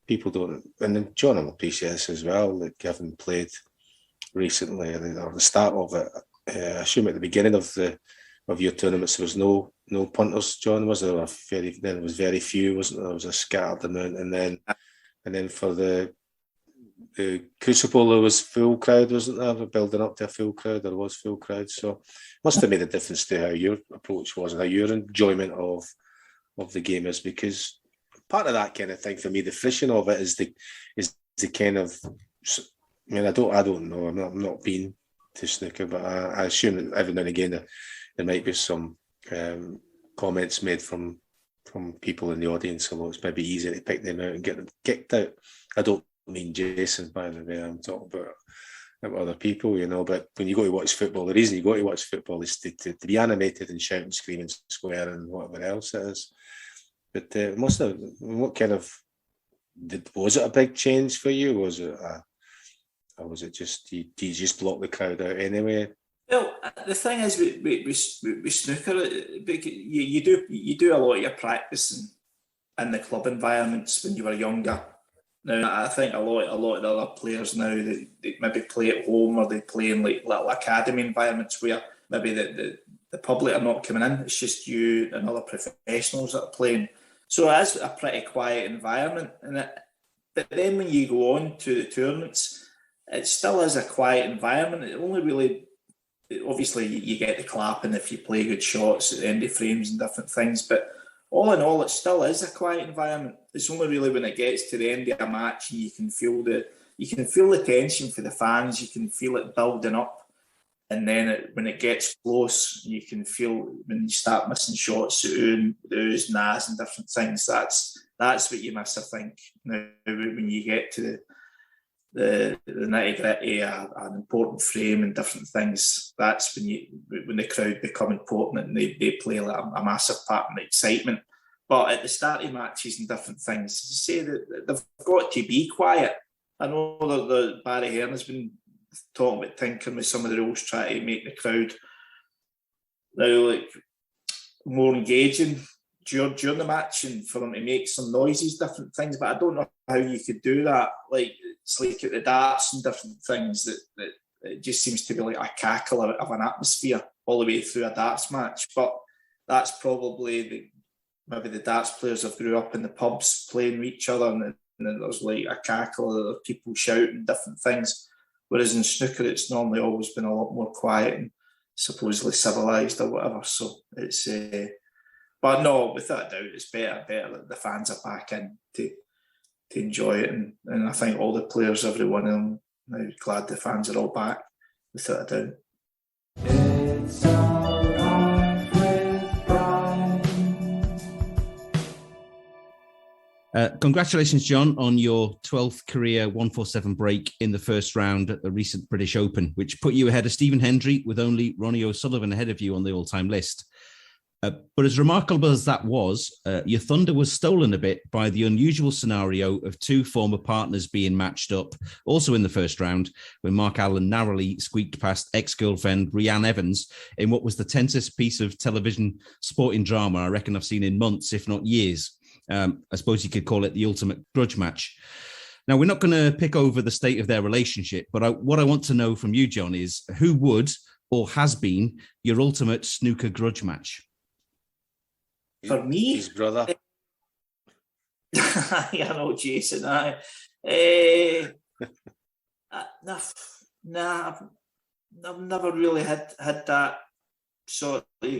people don't, and then John will appreciate this as well, like having played recently or the start of it. I assume at the beginning of your tournaments there was no punters, John, was there? There was very few, wasn't there? There was a scattered amount, and then for the Crucible there was full crowd, wasn't there? Building up to a full crowd, there was full crowd. So must have made a difference to how your approach was and how your enjoyment of the game is, because part of that kind of thing for me, the friction of it is the kind of, I mean, I don't know. I'm not been to snooker, but I assume that every now and again there might be some comments made from people in the audience, although it's maybe easy to pick them out and get them kicked out. I don't mean Jason, by the way. I'm talking about other people, but when you go to watch football, the reason you go to watch football is to be animated and shout and scream and swear and whatever else it is. But what kind of, was it a big change for you? Was it or was it just, do you just block the crowd out anyway? Well, the thing is with snooker, you do a lot of your practicing in the club environments when you were younger. Now, I think a lot of the other players now, they maybe play at home or they play in like little academy environments where maybe the public are not coming in. It's just you and other professionals that are playing. So it is a pretty quiet environment. But then when you go on to the tournaments, it still is a quiet environment. It only really, obviously you get the clapping if you play good shots at the end of frames and different things, but all in all, it still is a quiet environment. It's only really when it gets to the end of a match and you can feel the tension for the fans, you can feel it building up, and then when it gets close, you can feel when you start missing shots, the oohs and ahs and different things. That's what you miss, I think. Now, when you get to the nitty-gritty, an important frame and different things, that's when the crowd become important and they play like a massive part in the excitement. But at the start of matches and different things, you say that they've got to be quiet. I know that Barry Hearn has been talking about tinkering with some of the rules, trying to make the crowd now like more engaging during the match and for them to make some noises, different things. But I don't know how you could do that. Like, it's like at the darts and different things that it just seems to be like a cackle of an atmosphere all the way through a darts match. But that's probably maybe the darts players have grew up in the pubs playing with each other, and then there's like a cackle of people shouting different things. Whereas in snooker, it's normally always been a lot more quiet and supposedly civilised or whatever. So it's, but no, without a doubt, it's better that the fans are back in to enjoy it. And I think all the players, every one of them, now glad the fans are all back, without a doubt. It's all right with Brian. Congratulations, John, on your 12th career 147 break in the first round at the recent British Open, which put you ahead of Stephen Hendry with only Ronnie O'Sullivan ahead of you on the all-time list. But as remarkable as that was, your thunder was stolen a bit by the unusual scenario of two former partners being matched up, also in the first round, when Mark Allen narrowly squeaked past ex-girlfriend Rhiann Evans in what was the tensest piece of television sporting drama I reckon I've seen in months, if not years. I suppose you could call it the ultimate grudge match. Now, we're not going to pick over the state of their relationship, but what I want to know from you, John, is who would or has been your ultimate snooker grudge match? For me, his brother. I know, Jason. Nah, I've never really had that sort of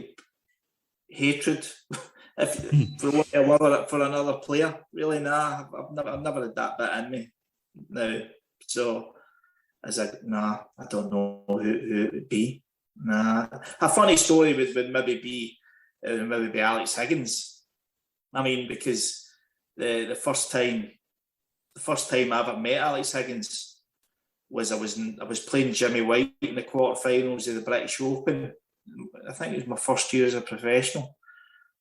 hatred for another player. Really, nah. I've never had that bit in me. No, so I don't know who it would be. Nah, a funny story would maybe be Alex Higgins. I mean, because the first time I ever met Alex Higgins was I was playing Jimmy White in the quarterfinals of the British Open. I think it was my first year as a professional,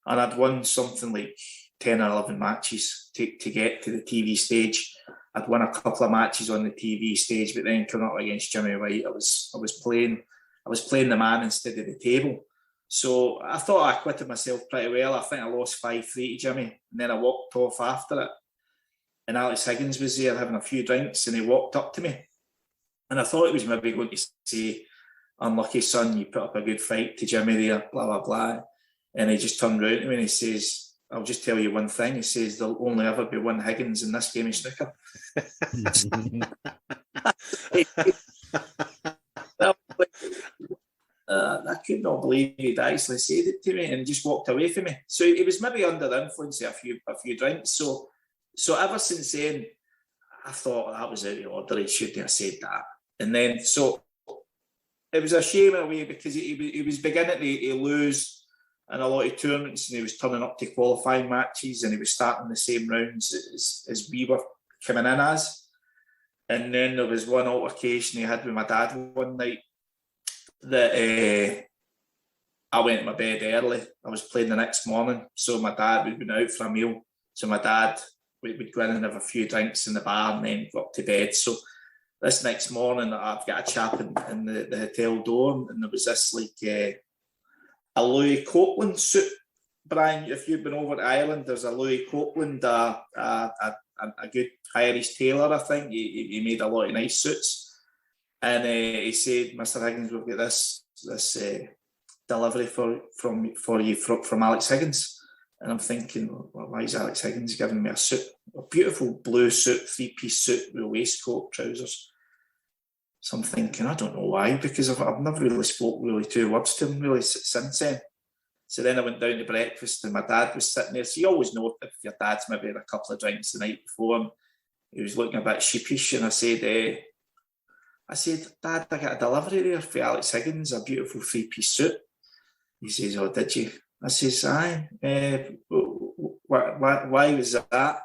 and I'd won something like 10 or 11 matches to get to the TV stage. I'd won a couple of matches on the TV stage, but then coming up against Jimmy White, I was playing the man instead of the table. So I thought I acquitted myself pretty well. I think I lost 5-3 to Jimmy, and then I walked off after it. And Alex Higgins was there having a few drinks, and he walked up to me. And I thought he was maybe going to say, "Unlucky son, you put up a good fight to Jimmy there, blah, blah, blah." And he just turned around to me and he says, "I'll just tell you one thing." He says, "There'll only ever be one Higgins in this game of snooker." I could not believe he'd actually said it to me, and just walked away from me. So he was maybe under the influence of a few drinks. So ever since then, I thought that was out of order. He shouldn't have said that. And then, so it was a shame in a way, because he was beginning to lose in a lot of tournaments, and he was turning up to qualifying matches, and he was starting the same rounds as we were coming in as. And then there was one altercation he had with my dad one night that I went to my bed early. I was playing the next morning, so my dad, we'd been out for a meal, so my dad would go in and have a few drinks in the bar and then go up to bed. So this next morning, I've got a chap in the hotel dorm, and there was this like a Louis Copeland suit. Brian, if you've been over to Ireland, there's a Louis Copeland, a good Irish tailor, I think. He made a lot of nice suits. And he said, "Mr. Higgins, we've got this delivery for you from Alex Higgins." And I'm thinking, well, why is Alex Higgins giving me a suit? A beautiful blue suit, 3-piece suit with a waistcoat, trousers. So I'm thinking, I don't know why, because I've never really spoke really 2 words to him really since then. So then I went down to breakfast, and my dad was sitting there. So you always know if your dad's maybe had a couple of drinks the night before, and he was looking a bit sheepish. And I said, "Dad, I got a delivery there for Alex Higgins, a beautiful 3-piece suit." He says, "Oh, did you?" I says, "Aye. Why was that?"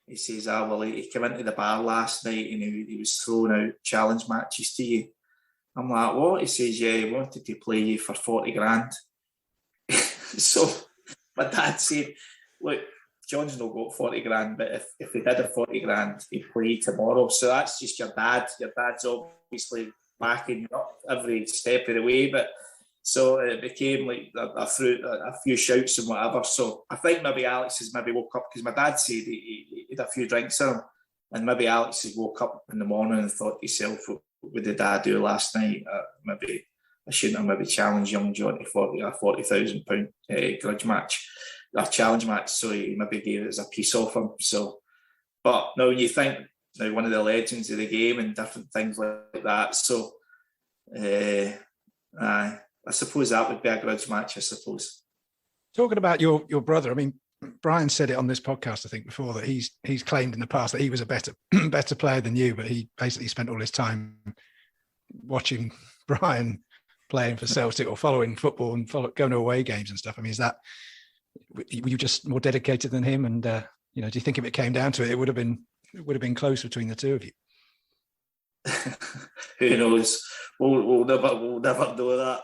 He says, "Well, he came into the bar last night and he was throwing out challenge matches to you." I'm like, "What?" He says, "Yeah, he wanted to play you for 40 grand. So my dad said, "Look, John's not got 40 grand, but if he did have 40 grand, he'd play tomorrow." So that's just your dad. Your dad's obviously backing you up every step of the way. But so it became like I threw a few shouts and whatever. So I think maybe Alex has maybe woke up, because my dad said he had a few drinks in him, and maybe Alex has woke up in the morning and thought to himself, "What did Dad do last night? Maybe I shouldn't have maybe challenged young John to a £40,000 grudge match, a challenge match." So he maybe gave it as a piece off him. So, but now when you think, now one of the legends of the game and different things like that. So, I suppose that would be a grudge match, I suppose. Talking about your brother, I mean, Brian said it on this podcast, I think, before, that he's claimed in the past that he was a better player than you, but he basically spent all his time watching Brian playing for Celtic or following football and going to away games and stuff. I mean, were you just more dedicated than him? And do you think if it came down to it, it would have been close between the two of you? Who knows? We'll never know that.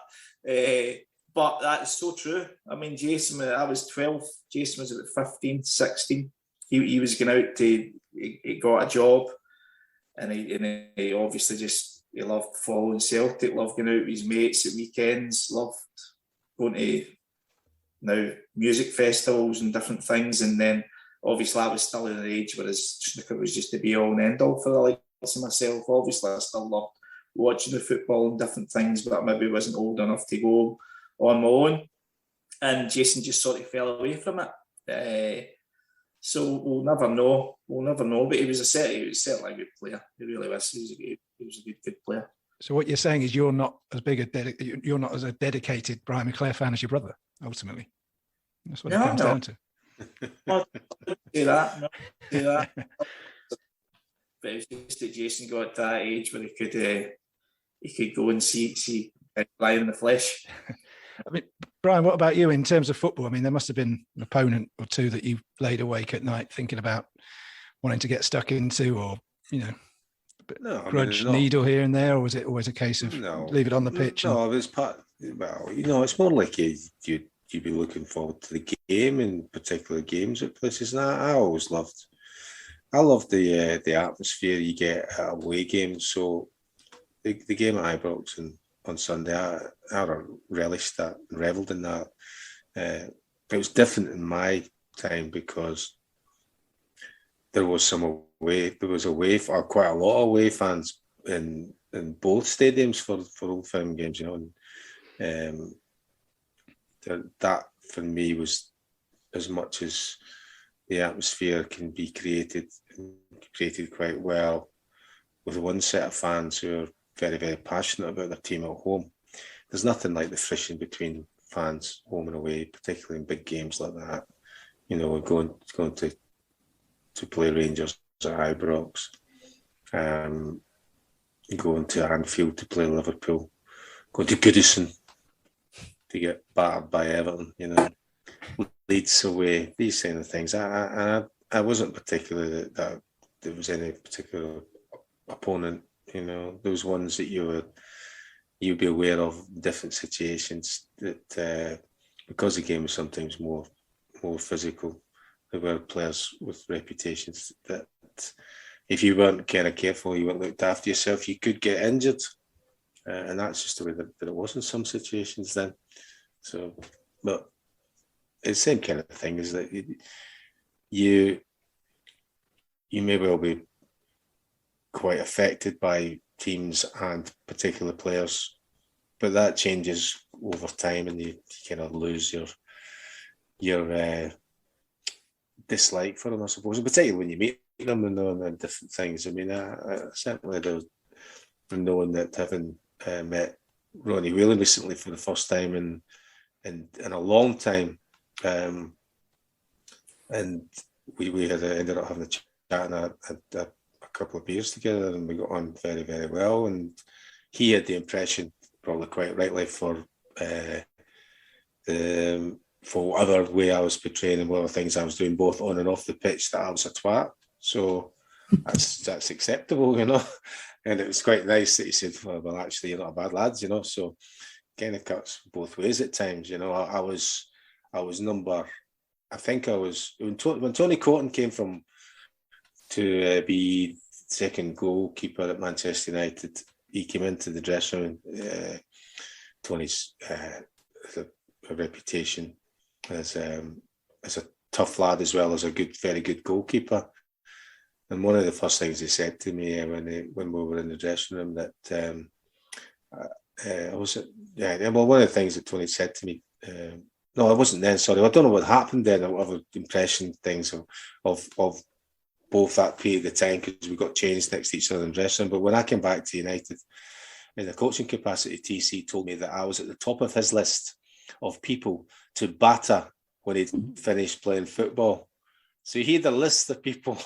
But that's so true. I mean, Jason, I was 12. Jason was about 15, 16. He was going out he got a job, and he obviously he loved following Celtic, loved going out with his mates at weekends, loved going to music festivals and different things. And then obviously I was still in an age where snooker was just the be all and end all for the likes of myself. Obviously I still loved watching the football and different things, but maybe wasn't old enough to go on my own. And Jason just sort of fell away from it. So we'll never know. But he was certainly a good player. He really was. He was a good player. So what you're saying is you're not as a dedicated Brian McClare fan as your brother, ultimately. That's what it comes down to. No, do that. But it was just that Jason got to that age where he could go and see Brian in the flesh. I mean, Brian, what about you in terms of football? I mean, there must have been an opponent or two that you laid awake at night thinking about wanting to get stuck into, or grudge needle here and there, or was it always a case of leave it on the pitch? No, it was part. Well, it's more like you you be looking forward to the game and particular games at places? And I always loved the atmosphere you get at away games. So the game at Ibrox on Sunday, I relished that and revelled in that. It was different in my time because there was quite a lot of away fans in both stadiums for Old Firm games, and that for me was as much as the atmosphere can be created quite well with one set of fans who are very, very passionate about their team at home. There's nothing like the friction between fans home and away, particularly in big games like that. Going to play Rangers at Ibrox, going to Anfield to play Liverpool, going to Goodison to get battered by Everton, Leeds away, these kind of things. I wasn't particularly that there was any particular opponent, those ones that you'd be aware of different situations that because the game was sometimes more physical, there were players with reputations that if you weren't kind of careful, you weren't looked after yourself, you could get injured. And that's just the way that it was in some situations then. So, but it's the same kind of thing, is that you may well be quite affected by teams and particular players, but that changes over time, and you kind of lose your dislike for them, I suppose, and particularly when you meet them and different things. I mean, I certainly do, knowing that having met Ronnie Whelan recently for the first time in a long time, and we had ended up having a chat and a couple of beers together, and we got on very, very well. And he had the impression, probably quite rightly, for whatever way I was portraying and whatever things I was doing both on and off the pitch, that I was a twat. So that's acceptable, And it was quite nice that he said, well, actually, you're not a bad lad, So kind of cuts both ways at times, I was number, I think I was, when Tony Cotton came to be second goalkeeper at Manchester United, he came into the dressing room. Tony's a reputation as a tough lad, as well as a very good goalkeeper. And one of the first things he said to me when we were in the dressing room, that one of the things that Tony said to me, no, it wasn't then, sorry, I don't know what happened then, or whatever impression things of both that period of time, because we got changed next to each other in the dressing room. But when I came back to United in a coaching capacity, TC told me that I was at the top of his list of people to batter when he'd finished playing football. So he had a list of people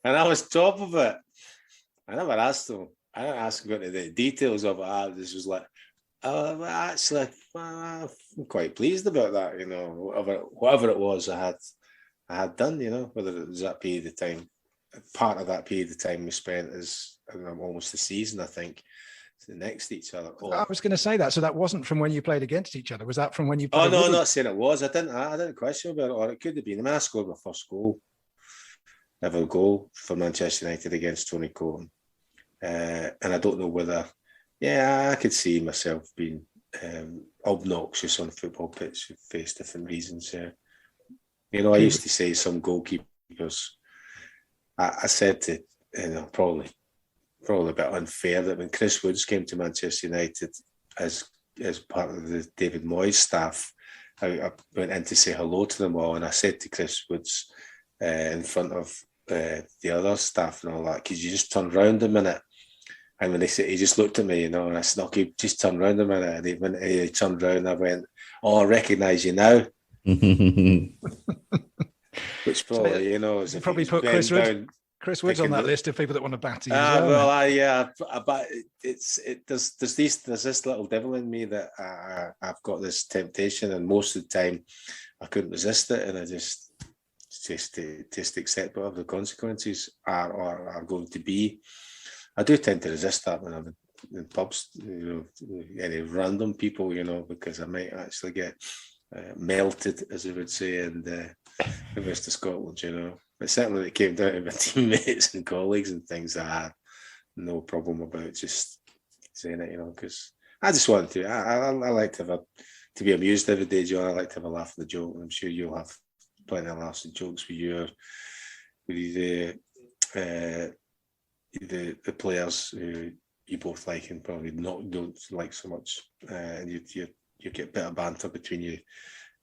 and I was top of it. I never asked him. I didn't ask him about the details of it. This was like, actually, I'm quite pleased about that, whatever it was I had done, whether it was that period of time. Part of that period of time we spent is almost a season, I think, next to each other. I was going to say that. So that wasn't from when you played against each other. Was that from when you played? Oh no, I'm not saying it was. I didn't question about it, or it could have been. I mean, I scored my first goal, ever goal for Manchester United against Tony Cotton, and I don't know whether. Yeah, I could see myself being obnoxious on a football pitch for various different reasons. Yeah. I used to say some goalkeepers. I said to, probably a bit unfair, that when Chris Woods came to Manchester United as part of the David Moyes staff, I went in to say hello to them all, and I said to Chris Woods in front of the other staff and all that, could you just turn round a minute? And when they said, he just looked at me, and I said, okay, just turn round a minute. And when he turned round, I went, I recognise you now. Which probably, is probably put Chris Woods on that list of people that want to batter you. But there's this little devil in me that I've got this temptation, and most of the time I couldn't resist it, and I just accept whatever the consequences are going to be. I do tend to resist that when I'm in pubs, any random people, because I might actually get melted, as they would say, in the west of Scotland, But certainly it came down to my teammates and colleagues and things that I had no problem about just saying it, because I just wanted to. I like to be amused every day, John. I like to have a laugh and a joke. I'm sure you'll have plenty of laughs and jokes with the players who you both like and probably don't like so much. And you get a bit of banter between you,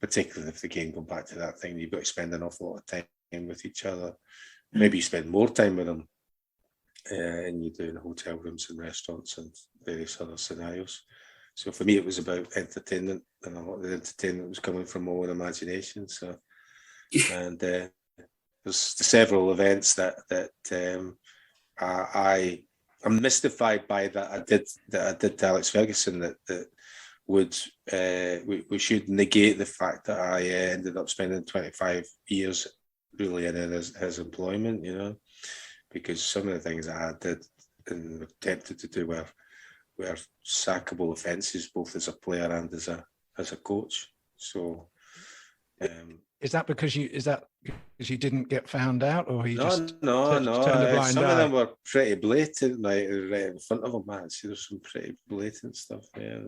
particularly if the game go back to that thing. You've got to spend an awful lot of time with each other. Maybe you spend more time with them and you do in hotel rooms and restaurants and various other scenarios. So for me, it was about entertainment, and a lot of the entertainment was coming from my own imagination. So, and there's several events that I'm mystified by that I did to Alex Ferguson that would we should negate the fact that I ended up spending 25 years really in his employment, because some of the things that I did and attempted to do were sackable offences, both as a player and as a coach. So, is that because you didn't get found out, or you just no? turned a blind Some eye? of them were pretty blatant, like right in front of them. Man, see, there's some pretty blatant stuff there.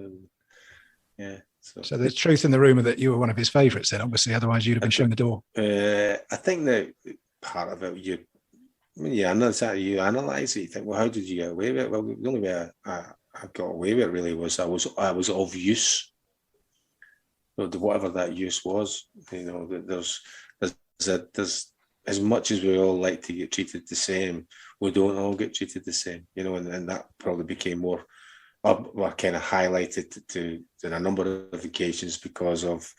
Yeah. So there's truth in the rumour that you were one of his favourites. Then, obviously, otherwise you'd have been shown the door. I think that part of it, you analyse it. You think, well, how did you get away with it? Well, the only way I got away with it really was I was of use. Whatever that use was, there's as much as we all like to get treated the same, we don't all get treated the same, and that probably became more kind of highlighted to a number of occasions because of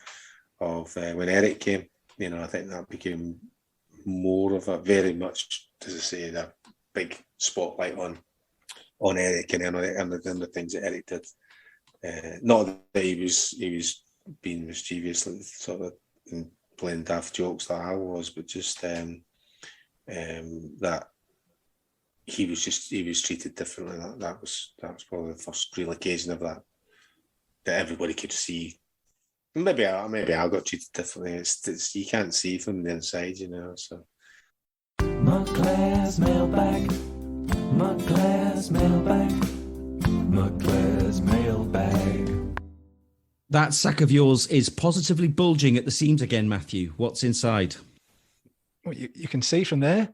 when Eric came. I think that became more of a very much, as I say, a big spotlight on Eric and the things that Eric did. Not that he was being mischievous, sort of playing daft jokes that I was, but just that he was treated differently. That was probably the first real occasion of that everybody could see. Maybe I got treated differently. It's you can't see from the inside, So. Montclair's mailbag. Montclair's mailbag. Montclair's mailbag. That sack of yours is positively bulging at the seams again, Matthew. What's inside? Well, you can see from there.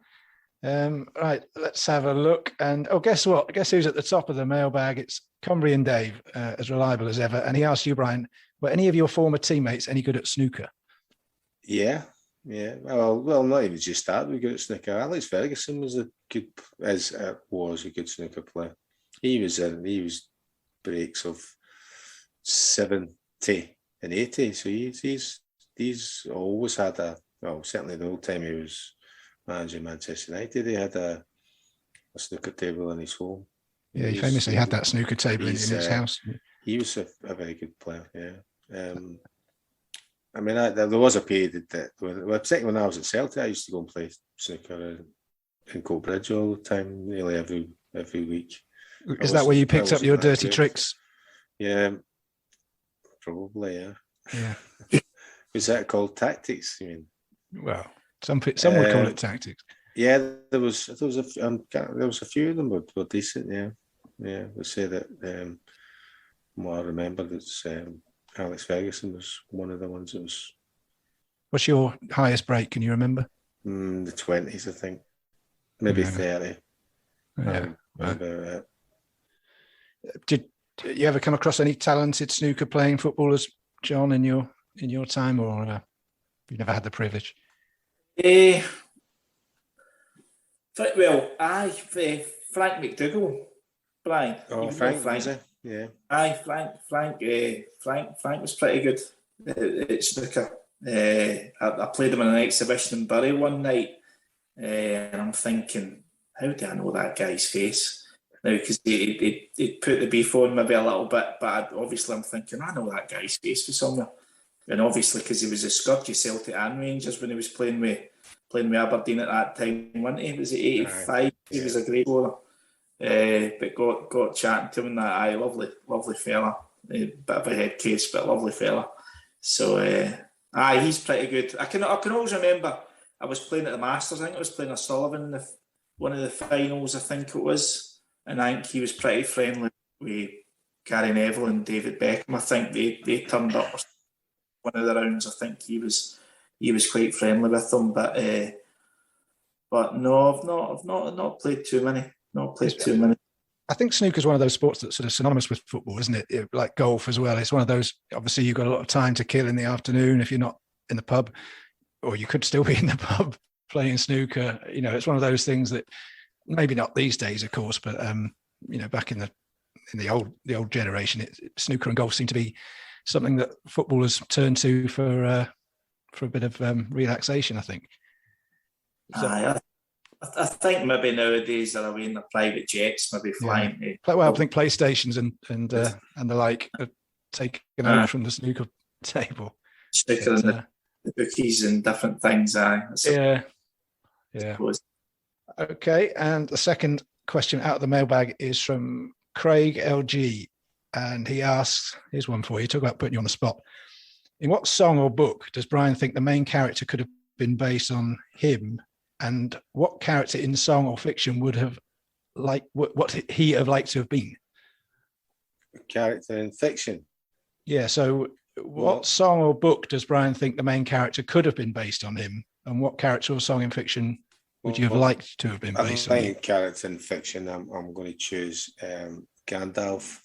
Right, let's have a look. And guess what? Guess who's at the top of the mailbag? It's Cumbrian Dave, as reliable as ever. And he asked you, Brian, were any of your former teammates any good at snooker? Yeah. Well, not even just that. We were good at snooker. Alex Ferguson was a good snooker player. He was breaks of 70 and 80. So he's always had certainly the whole time he was managing Manchester United, he had a snooker table in his home. Yeah, he famously had that snooker table in his house. He was a very good player, yeah. There was a period particularly when I was at Celtic, I used to go and play snooker in Coatbridge all the time, nearly every week. Is that where you picked up your dirty tricks? Yeah, probably, yeah. Was that called tactics, you mean? Well, some would call it tactics. Yeah, there was a few of them were decent. Yeah. They say that. From what I remember, that Alex Ferguson was one of the ones that was. What's your highest break? Can you remember? The 20s, I think, maybe 30. Yeah. Did you ever come across any talented snooker playing footballers, John, in your time, or you never had the privilege? Well, Frank McDougall, Brian. Oh, Frank, was it? Yeah. Frank was pretty good at snooker. I played him in an exhibition in Bury one night, and I'm thinking, how do I know that guy's face? Now, because he put the beef on maybe a little bit, but obviously I'm thinking, I know that guy's face for somewhere. And obviously, because he was a Scottish, Celtic and Rangers when he was playing with Aberdeen at that time, wasn't he? Was it 85? He was a great bowler. But got chatting to him and that. Aye, lovely fella. Bit of a head case, but lovely fella. So he's pretty good. I can always remember I was playing at the Masters. I think I was playing a Sullivan in one of the finals. I think it was, and I think he was pretty friendly with Gary Neville and David Beckham. I think they turned up one of the rounds. I think he was quite friendly with them, but no, I've not played too many. Not played too many. I think snooker is one of those sports that's sort of synonymous with football, isn't it? Like golf as well. It's one of those, obviously you've got a lot of time to kill in the afternoon if you're not in the pub, or you could still be in the pub playing snooker. You know, it's one of those things that maybe not these days, of course, but back in the old generation, snooker and golf seem to be something that footballers turn to for a bit of relaxation, I think. I think maybe nowadays they're away in the private jets, maybe flying. Yeah. Well, I think PlayStations and the like are taken over from the snooker table. Snooker and the bookies and different things. Yeah. Okay, and the second question out of the mailbag is from Craig LG, and he asks, here's one for you, talk about putting you on the spot. In what song or book does Brian think the main character could have been based on him, and what character in song or fiction would have what he have liked to have been? Character in fiction? Yeah, so what song or book does Brian think the main character could have been based on him, and what character or song in fiction would you have liked to have been based on him? Character in fiction, I'm going to choose Gandalf.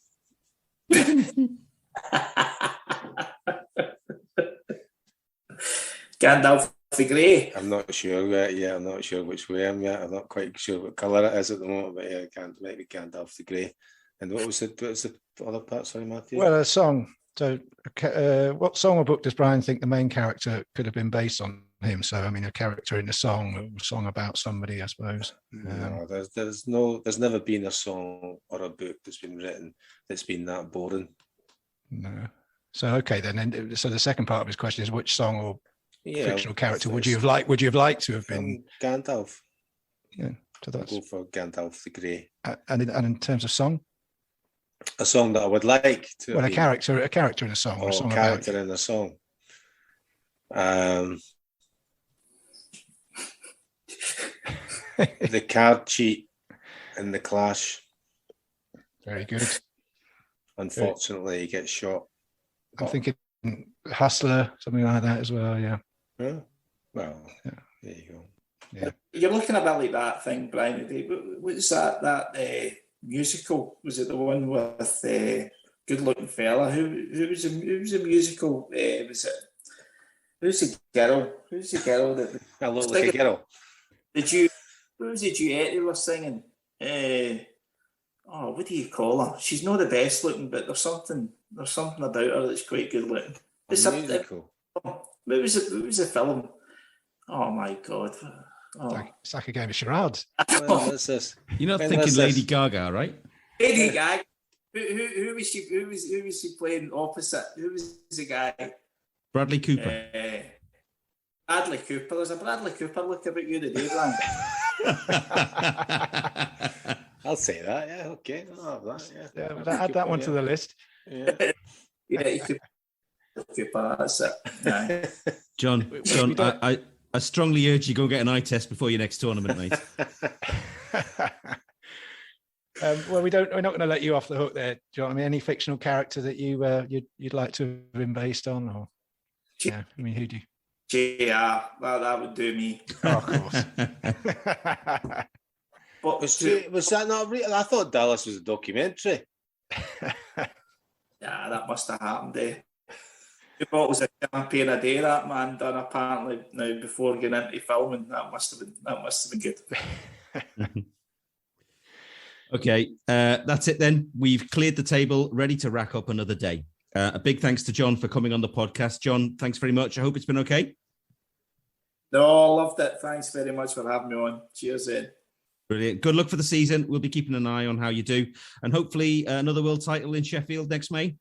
Gandalf the Grey. I'm not sure yet. Yeah, I'm not sure which way I'm yet. I'm not quite sure what colour it is at the moment, but yeah, maybe Gandalf the Grey. And what was the other part? Sorry, Matthew. Well, a song. So, what song or book does Brian think the main character could have been based on him? So, I mean, a character in a song about somebody, I suppose. No, there's never been a song or a book that's been written that's been that boring. No. So, okay, then. So, the second part of his question is, which song or fictional character would you have liked to have been? Gandalf. Yeah, so that's I'll go for Gandalf the Grey. And in terms of song, a song that I would like to. Well, a character in a song, or a song character in a song. The card cheat in The Clash. Very good. Unfortunately, he gets shot. I'm thinking Hustler, something like that as well. Yeah. Yeah. Well, yeah. There you go. Yeah. You're looking a bit like that thing, Brian. What's that musical? Was it the one with Good Looking Fella? Who was the musical? Was it? Who's the girl? Who's the girl that? I look like a girl. Who was the duet they were singing? What do you call her? She's not the best looking, but there's something about her that's quite good looking. It's musical. What was the film? Oh my God. It's like a game of charades. What's this? You're not thinking Lady Gaga, right? Lady Gaga. Who was she? Who was she playing opposite? Who was the guy? Bradley Cooper. Bradley Cooper. There's a Bradley Cooper look about you today, Brian. I'll say that. Yeah. Okay. I'll have that. Yeah. Add that one to the list. Yeah. Yeah. You could. Cooper. That's it. Yeah. John, I strongly urge you go get an eye test before your next tournament, mate. Well, we're not going to let you off the hook there, John. I mean, any fictional character that you'd like to have been based on, or yeah, I mean, who do you? JR, that would do me. Oh, of course. But was that not real? I thought Dallas was a documentary. Yeah, that must have happened. 2 bottles of champagne a day that man done apparently now before getting into filming. That must have been good. Okay, that's it then. We've cleared the table, ready to rack up another day. A big thanks to John for coming on the podcast. John, thanks very much. I hope it's been okay. No, loved it. Thanks very much for having me on. Cheers, Ed. Brilliant. Good luck for the season. We'll be keeping an eye on how you do. And hopefully another world title in Sheffield next May.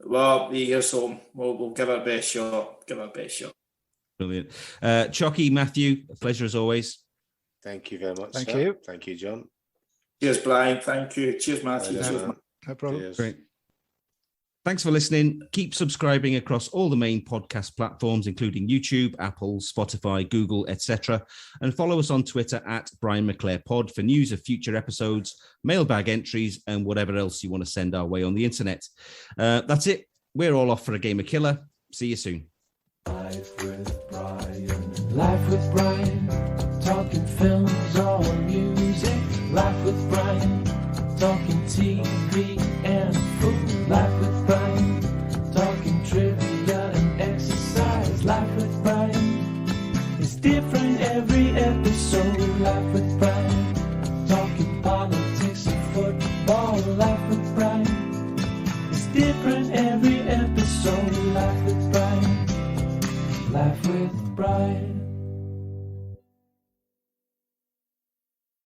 Well, here's home. We'll give it a best shot. Brilliant. Choccy, Matthew, a pleasure as always. Thank you very much. Thank sir. you. Thank you, John. Cheers, Brian. Thank you. Cheers, Matthew. Pleasure, Cheers, man. No problem. Cheers. Great. Thanks for listening. Keep subscribing across all the main podcast platforms, including YouTube, Apple, Spotify, Google, etc. And follow us on Twitter at Brian McClare Pod for news of future episodes, mailbag entries, and whatever else you want to send our way on the internet. That's it. We're all off for a game of killer. See you soon. Life with Brian. Life with Brian.